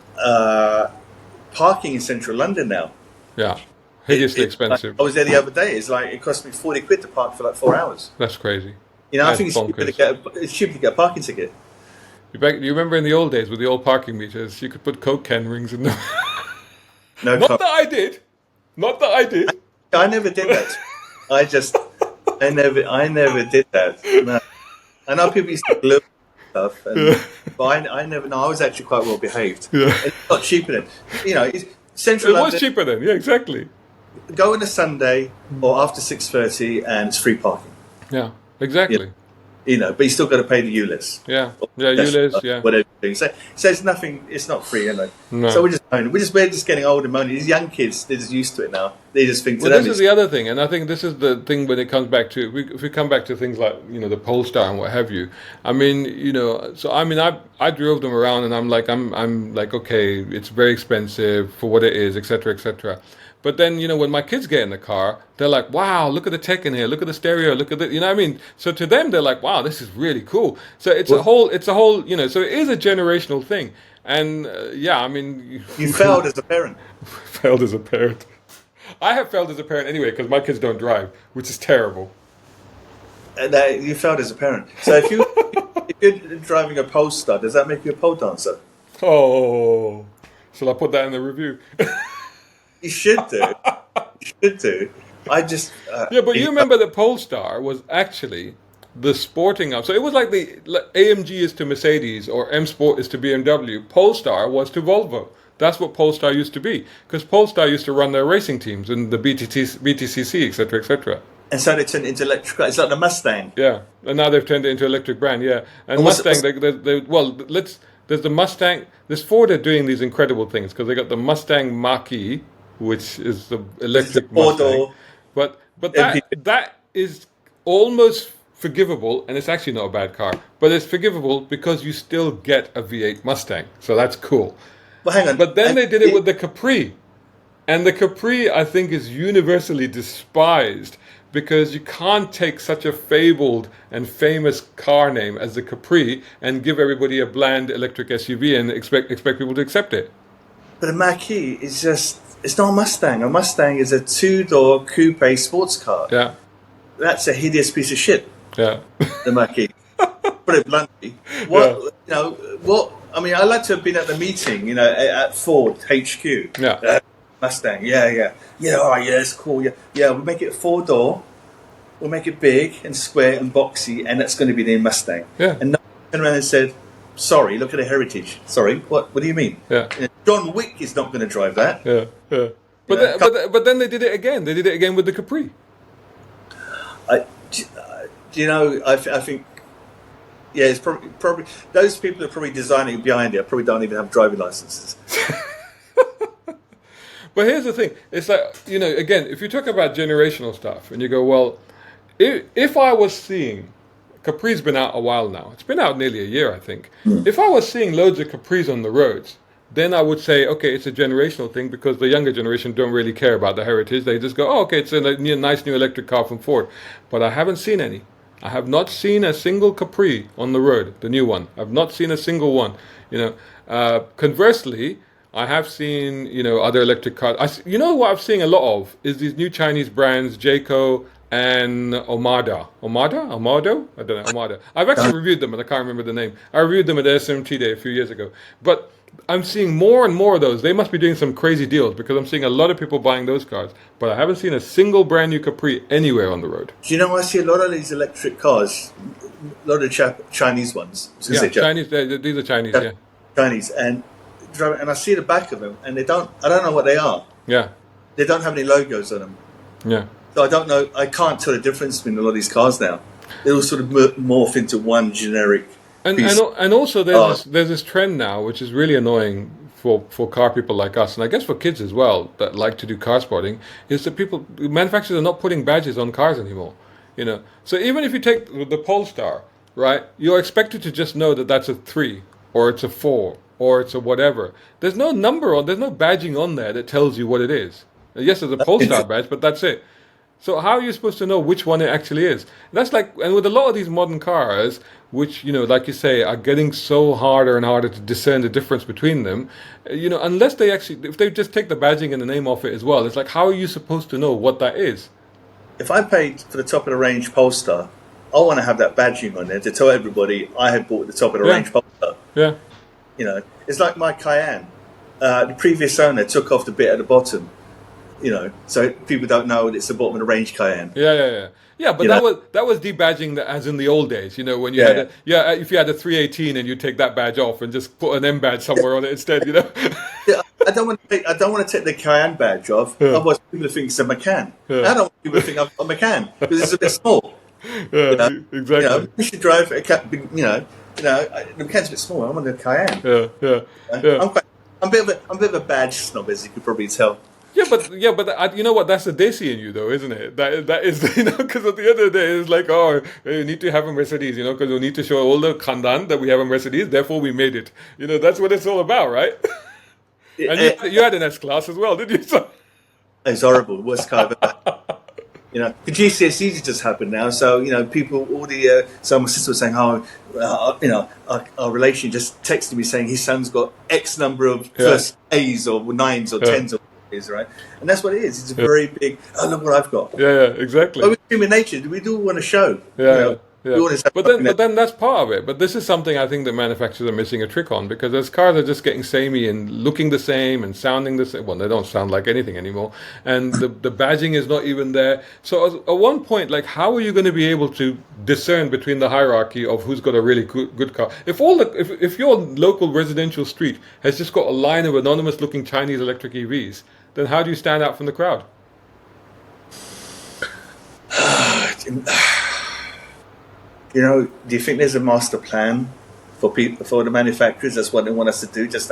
parking in central London now. Yeah. Hideously expensive. I was there the other day. It's like it cost me 40 quid to park for like 4 hours. That's crazy. You know, I think it's cheaper to get a parking ticket. You remember in the old days with the old parking meters, you could put Coke can rings in them. No, Not that I did. I never did that. I never did that. No. I know people used to look stuff, but I never. No, I was actually quite well behaved. Yeah. It's not cheaper then. You know, central London. It was cheaper then. Yeah, exactly. Go on a Sunday or after 6:30, and it's free parking. Yeah, exactly. You know, but you still got to pay the ULEZ. Yeah, ULEZ. Yeah, whatever. So it's nothing. It's not free, anyway. No. So we're just getting old and moaning. These young kids, they're just used to it now. They just think. Well, this is the other thing, and I think this is the thing when it comes back to if we come back to things like the Polestar and what have you. I mean, so I mean, I drove them around, and I'm like, okay, it's very expensive for what it is, etc., etc. But then, when my kids get in the car, they're like, wow, look at the tech in here. Look at the stereo. Look at the, you know what I mean? So to them, they're like, wow, this is really cool. So it's a whole, so it is a generational thing. And I mean. You failed as a parent. Failed as a parent. I have failed as a parent anyway because my kids don't drive, which is terrible. You failed as a parent. So if you're driving a Polestar, does that make you a pole dancer? Oh, shall I put that in the review? You should do. I just... but you remember that Polestar was actually the sporting up. So it was like the AMG is to Mercedes or M Sport is to BMW. Polestar was to Volvo. That's what Polestar used to be. Because Polestar used to run their racing teams in the BTCC, etc., etc. And so they turned it into electric. It's like the Mustang. Yeah, and now they've turned it into electric brand, yeah. And Mustang, there's the Mustang. There's Ford are doing these incredible things because they got the Mustang Mach-E, which is the electric Mustang. But that is almost forgivable, and it's actually not a bad car. But it's forgivable because you still get a V8 Mustang, so that's cool. Well, hang on. But then they did it with the Capri, and the Capri I think is universally despised because you can't take such a fabled and famous car name as the Capri and give everybody a bland electric SUV and expect people to accept it. But a Mach-E is just... It's not a Mustang. A Mustang is a 2-door coupe sports car. Yeah. That's a hideous piece of shit. Yeah. The Mach-E. Put it bluntly. I mean, I'd like to have been at the meeting, at Ford HQ. Yeah. Mustang. Yeah, it's cool. Yeah, we make it a 4-door. we'll make it big and square and boxy, and that's going to be the Mustang. Yeah. And no one turned around and said, sorry, look at the heritage. Sorry, what do you mean? Yeah. John Wick is not going to drive that. Yeah. Yeah. But then they did it again. They did it again with the Capri. I think, yeah, it's probably those people that are probably designing behind it probably don't even have driving licenses. But here's the thing. It's like, again, if you talk about generational stuff and you go, well, if I was seeing, Capri's been out a while now. It's been out nearly a year, I think. If I was seeing loads of Capris on the roads, then I would say, okay, it's a generational thing because the younger generation don't really care about the heritage. They just go, oh, okay, it's a nice new electric car from Ford. But I haven't seen any. I have not seen a single Capri on the road, the new one. I've not seen a single one. Conversely, I have seen, other electric cars. What I'm seeing a lot of is these new Chinese brands, Jayco and Omado. I don't know, Omado. I've actually reviewed them, and I can't remember the name. I reviewed them at the SMT Day a few years ago. But I'm seeing more and more of those. They must be doing some crazy deals because I'm seeing a lot of people buying those cars. But I haven't seen a single brand new Capri anywhere on the road. Do I see a lot of these electric cars, a lot of Chinese ones. Yeah, Chinese. These are Chinese, yeah. Chinese, and I see the back of them, and I don't know what they are. Yeah. They don't have any logos on them. Yeah. So I don't know. I can't tell the difference between a lot of these cars now. They all sort of morph into one generic. And also there's this trend now, which is really annoying for car people like us, and I guess for kids as well that like to do car spotting, is that manufacturers are not putting badges on cars anymore. So even if you take the Polestar, right, you're expected to just know that that's a 3 or it's a 4 or it's a whatever. There's no there's no badging on there that tells you what it is. Yes, there's a Polestar badge, but that's it. So how are you supposed to know which one it actually is? That's and with a lot of these modern cars, which, like you say, are getting so harder and harder to discern the difference between them, unless if they just take the badging and the name off it as well, it's like, how are you supposed to know what that is? If I paid for the top of the range Polestar, I want to have that badging on there to tell everybody I had bought the top of the range Polestar. Yeah. It's like my Cayenne. The previous owner took off the bit at the bottom. So people don't know that it's the bottom of the range Cayenne. Yeah, but that was debadging as in the old days. When you had if you had a 318 and you take that badge off and just put an M badge somewhere on it instead. Yeah, I don't want to take the Cayenne badge off. Yeah. Otherwise, people think it's a Macan. Yeah. I don't want people to think I'm a Macan because it's a bit small. Yeah, exactly. You should drive a the Macan's a bit small. I'm on the Cayenne. Yeah. I'm a bit of a badge snob, as you could probably tell. Yeah, but you know what? That's the Desi in you, though, isn't it? That is, because at the end of the day, it's like, oh, you need to have a Mercedes, because we need to show all the Khandan that we have a Mercedes. Therefore, we made it. That's what it's all about, right? And you had an S-Class as well, didn't you? It's horrible. Worst car ever. The GCSEs just happened now, so people, so my sister was saying, our relation just texted me saying his son's got X number of first A's or 9s or 10s or is right, and that's what it is. It's a very big. Oh, look what I've got. Yeah, exactly. But with human nature, we do want to show. Yeah. But then that's part of it. But this is something I think that manufacturers are missing a trick on, because as cars are just getting samey and looking the same and sounding the same. Well, they don't sound like anything anymore, and the badging is not even there. So at one point, like, how are you going to be able to discern between the hierarchy of who's got a really good car? If your local residential street has just got a line of anonymous looking Chinese electric EVs, then how do you stand out from the crowd? Do you think there's a master plan for the manufacturers? That's what they want us to do, just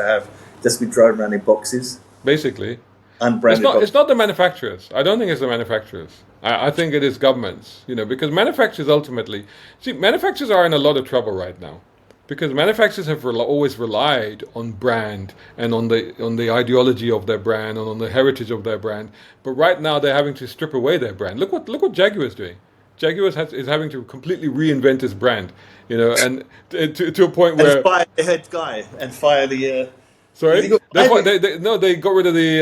be driving around in boxes, basically. Unbranded. It's not the manufacturers. I don't think it's the manufacturers. I think it is governments. Because manufacturers ultimately, manufacturers are in a lot of trouble right now, because manufacturers have always relied on brand and on the ideology of their brand and on the heritage of their brand. But right now they're having to strip away their brand. Look what Jaguar's doing. Jaguar is having to completely reinvent his brand, and to a point where fire the head guy and fire the. Sorry, they got rid of the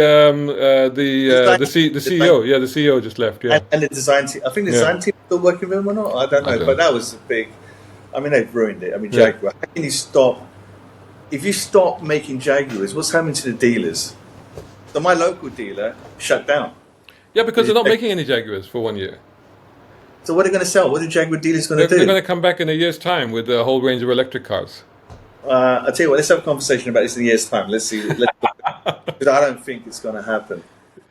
CEO. Yeah, the CEO just left. Yeah, and the design team. I think the design team is still working with him or not. I don't know, but that was a big. I mean, they've ruined it. I mean, Jaguar. How can you stop? If you stop making Jaguars, what's happening to the dealers? So my local dealer shut down. Yeah, because they're not making any Jaguars for 1 year. So what are they going to sell? What are Jaguar dealers going to They're do? going to come back in a year's time with a whole range of electric cars. I'll tell you what, let's have a conversation about this in a year's time. Let's see. Because I don't think it's going to happen.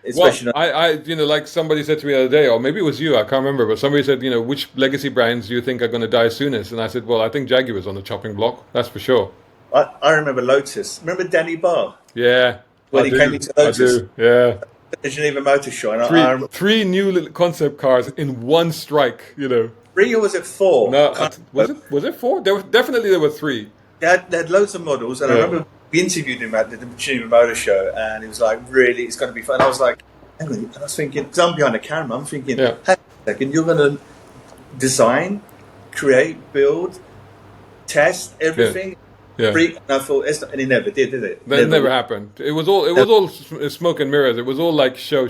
Especially well, like somebody said to me the other day, or maybe it was you, I can't remember, but somebody said, which legacy brands do you think are going to die soonest? And I said, well, I think Jaguar's on the chopping block, that's for sure. I remember Lotus. Remember Danny Barr? Yeah. When he came into Lotus? I do, yeah. The Geneva Motor Show. And three new little concept cars in one strike, 3 or was it 4? No, was it 4? There were 3. They had loads of models, and I remember we interviewed him at the Geneva Motor Show, and he was like, really, it's going to be fun. And I was like, hang on, and I was thinking, because I'm behind the camera, I'm thinking, hang on a second, you're going to design, create, build, test everything. Yeah. And I thought, and he never did it? That never happened. It was all smoke and mirrors. It was all like show.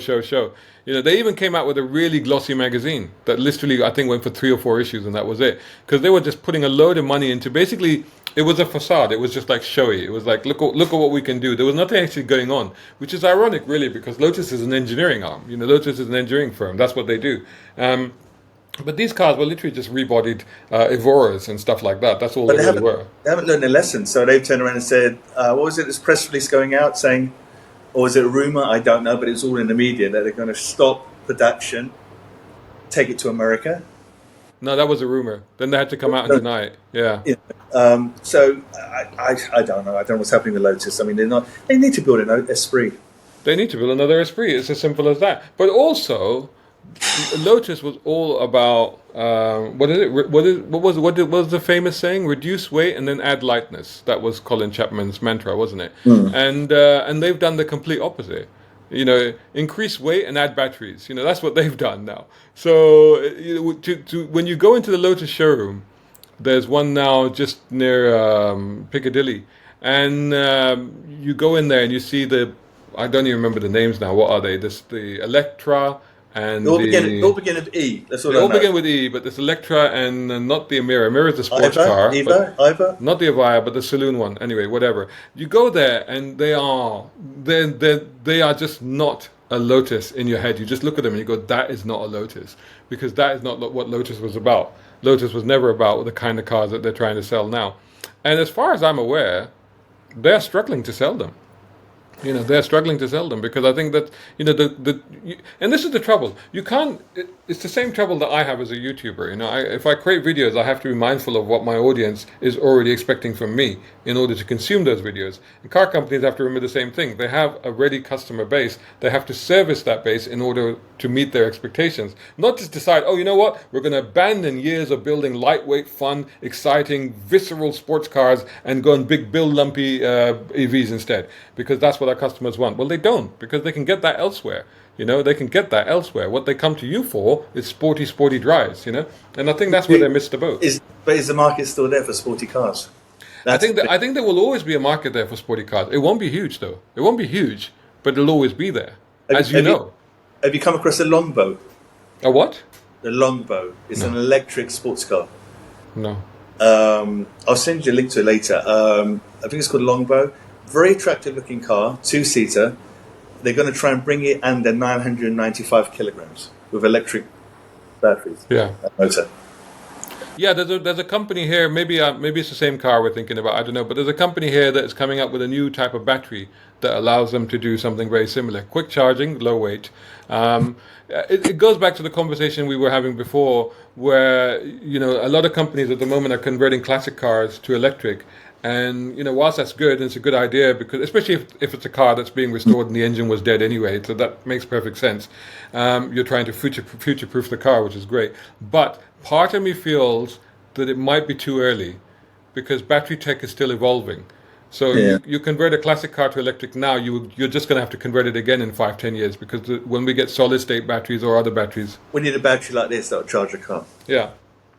They even came out with a really glossy magazine that literally, I think, went for 3 or 4 issues, and that was it. Because they were just putting a load of money into, basically, it was a facade. It was just like showy. It was like, look at what we can do. There was nothing actually going on, which is ironic, really, because Lotus is an engineering arm. Lotus is an engineering firm. That's what they do. But these cars were literally just rebodied Evoras and stuff like that. That's all they really were. They haven't learned their lesson. So they've turned around and said, what was it, this press release going out saying, or was it a rumour? I don't know, but it was all in the media that they're going to stop production, take it to America. No, that was a rumour. Then they had to come out and deny it. Yeah. So I don't know. I don't know what's happening with Lotus. I mean, they need to build an Esprit. They need to build another Esprit. It's as simple as that. But also, Lotus was all about what was the famous saying? Reduce weight and then add lightness. That was Colin Chapman's mantra, wasn't it? And they've done the complete opposite. Increase weight and add batteries. That's what they've done now. So when you go into the Lotus showroom, there's one now just near Piccadilly, and you go in there and you see I don't even remember the names now. What are they? The Electra. And they all begin with E. That's all they all begin with E, but there's Electra and not the Emira. Emira is the sports car. Iva? Not the Avaya, but the saloon one. Anyway, whatever. You go there and they are just not a Lotus in your head. You just look at them and you go, that is not a Lotus. Because that is not what Lotus was about. Lotus was never about the kind of cars that they're trying to sell now. And as far as I'm aware, they're struggling to sell them. They're struggling to sell them because I think that, and this is the trouble. You can't, it's the same trouble that I have as a YouTuber. If I create videos, I have to be mindful of what my audience is already expecting from me in order to consume those videos. And car companies have to remember the same thing. They have a ready customer base. They have to service that base in order to meet their expectations. Not just decide, oh, you know what? We're going to abandon years of building lightweight, fun, exciting, visceral sports cars and go and build lumpy EVs instead. Because that's what our customers want. Well, they don't, because they can get that elsewhere. They can get that elsewhere. What they come to you for is sporty drives. And I think that's where they missed the boat. But is the market still there for sporty cars? I think there will always be a market there for sporty cars. It won't be huge though. It won't be huge, but it'll always be there. Have you come across a Longbow? A what? The Longbow. It's an electric sports car. No. I'll send you a link to it later. I think it's called Longbow. Very attractive looking car, 2-seater. They're going to try and bring it under 995 kilograms with electric batteries. Yeah. Motor. Yeah, there's a company here. Maybe it's the same car we're thinking about. I don't know, but there's a company here that's coming up with a new type of battery that allows them to do something very similar. Quick charging, low weight. It goes back to the conversation we were having before, where a lot of companies at the moment are converting classic cars to electric. And whilst that's good and it's a good idea, because especially if it's a car that's being restored and the engine was dead anyway, so that makes perfect sense. You're trying to future-proof the car, which is great. But part of me feels that it might be too early, because battery tech is still evolving. So you convert a classic car to electric now, you're just going to have to convert it again in 5-10 years, because when we get solid-state batteries or other batteries, we need a battery like this that'll charge a car. Yeah.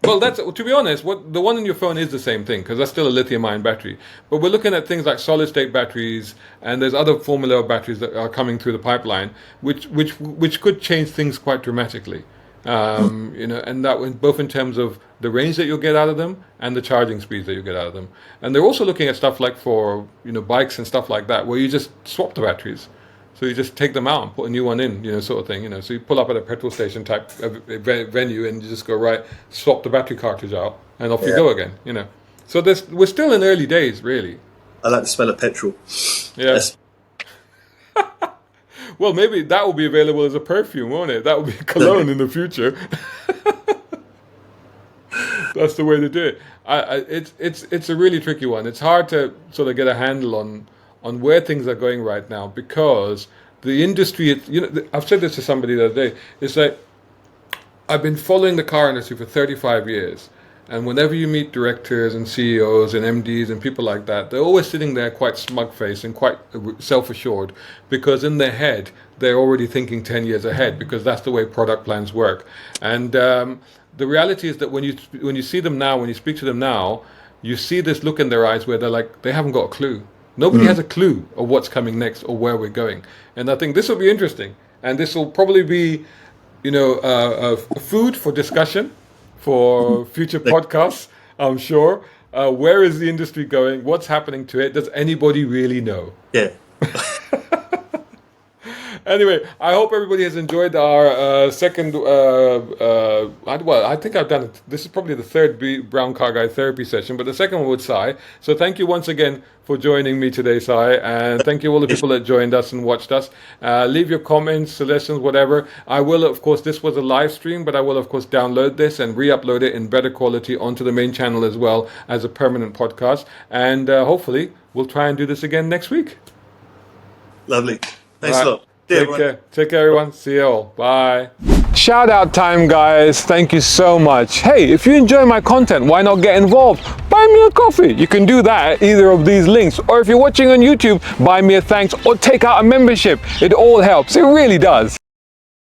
Well, to be honest, the one in your phone is the same thing, because that's still a lithium-ion battery. But we're looking at things like solid-state batteries, and there's other formula batteries that are coming through the pipeline, which could change things quite dramatically. And that both in terms of the range that you'll get out of them and the charging speeds that you get out of them. And they're also looking at stuff like for bikes and stuff like that, where you just swap the batteries. So you just take them out and put a new one in, sort of thing, So you pull up at a petrol station type venue and you just go, right, swap the battery cartridge out and off you go again, So we're still in early days, really. I like the smell of petrol. Yeah. Well, maybe that will be available as a perfume, won't it? That will be cologne in the future. That's the way to do it. It's a really tricky one. It's hard to sort of get a handle on where things are going right now, because the industry, I've said this to somebody the other day, it's like, I've been following the car industry for 35 years. And whenever you meet directors and CEOs and MDs and people like that, they're always sitting there quite smug-faced and quite self-assured, because in their head, they're already thinking 10 years ahead, because that's the way product plans work. And the reality is that when you see them now, when you speak to them now, you see this look in their eyes where they're like, they haven't got a clue. Nobody has a clue of what's coming next or where we're going. And I think this will be interesting. And this will probably be, food for discussion for future podcasts, I'm sure. Where is the industry going? What's happening to it? Does anybody really know? Yeah. Anyway, I hope everybody has enjoyed our second, I think I've done it. This is probably the third Brown Car Guy therapy session, but the second one with Sy. So thank you once again for joining me today, Sy. And thank you all the people that joined us and watched us. Leave your comments, suggestions, whatever. I will, of course, this was a live stream, but I will, of course, download this and re-upload it in better quality onto the main channel as well as a permanent podcast. And hopefully we'll try and do this again next week. Lovely. Thanks a lot. Take care, everyone. See you all. Bye. Shout out time, guys. Thank you so much. Hey, if you enjoy my content, why not get involved? Buy me a coffee. You can do that at either of these links. Or if you're watching on YouTube, buy me a thanks or take out a membership. It all helps. It really does.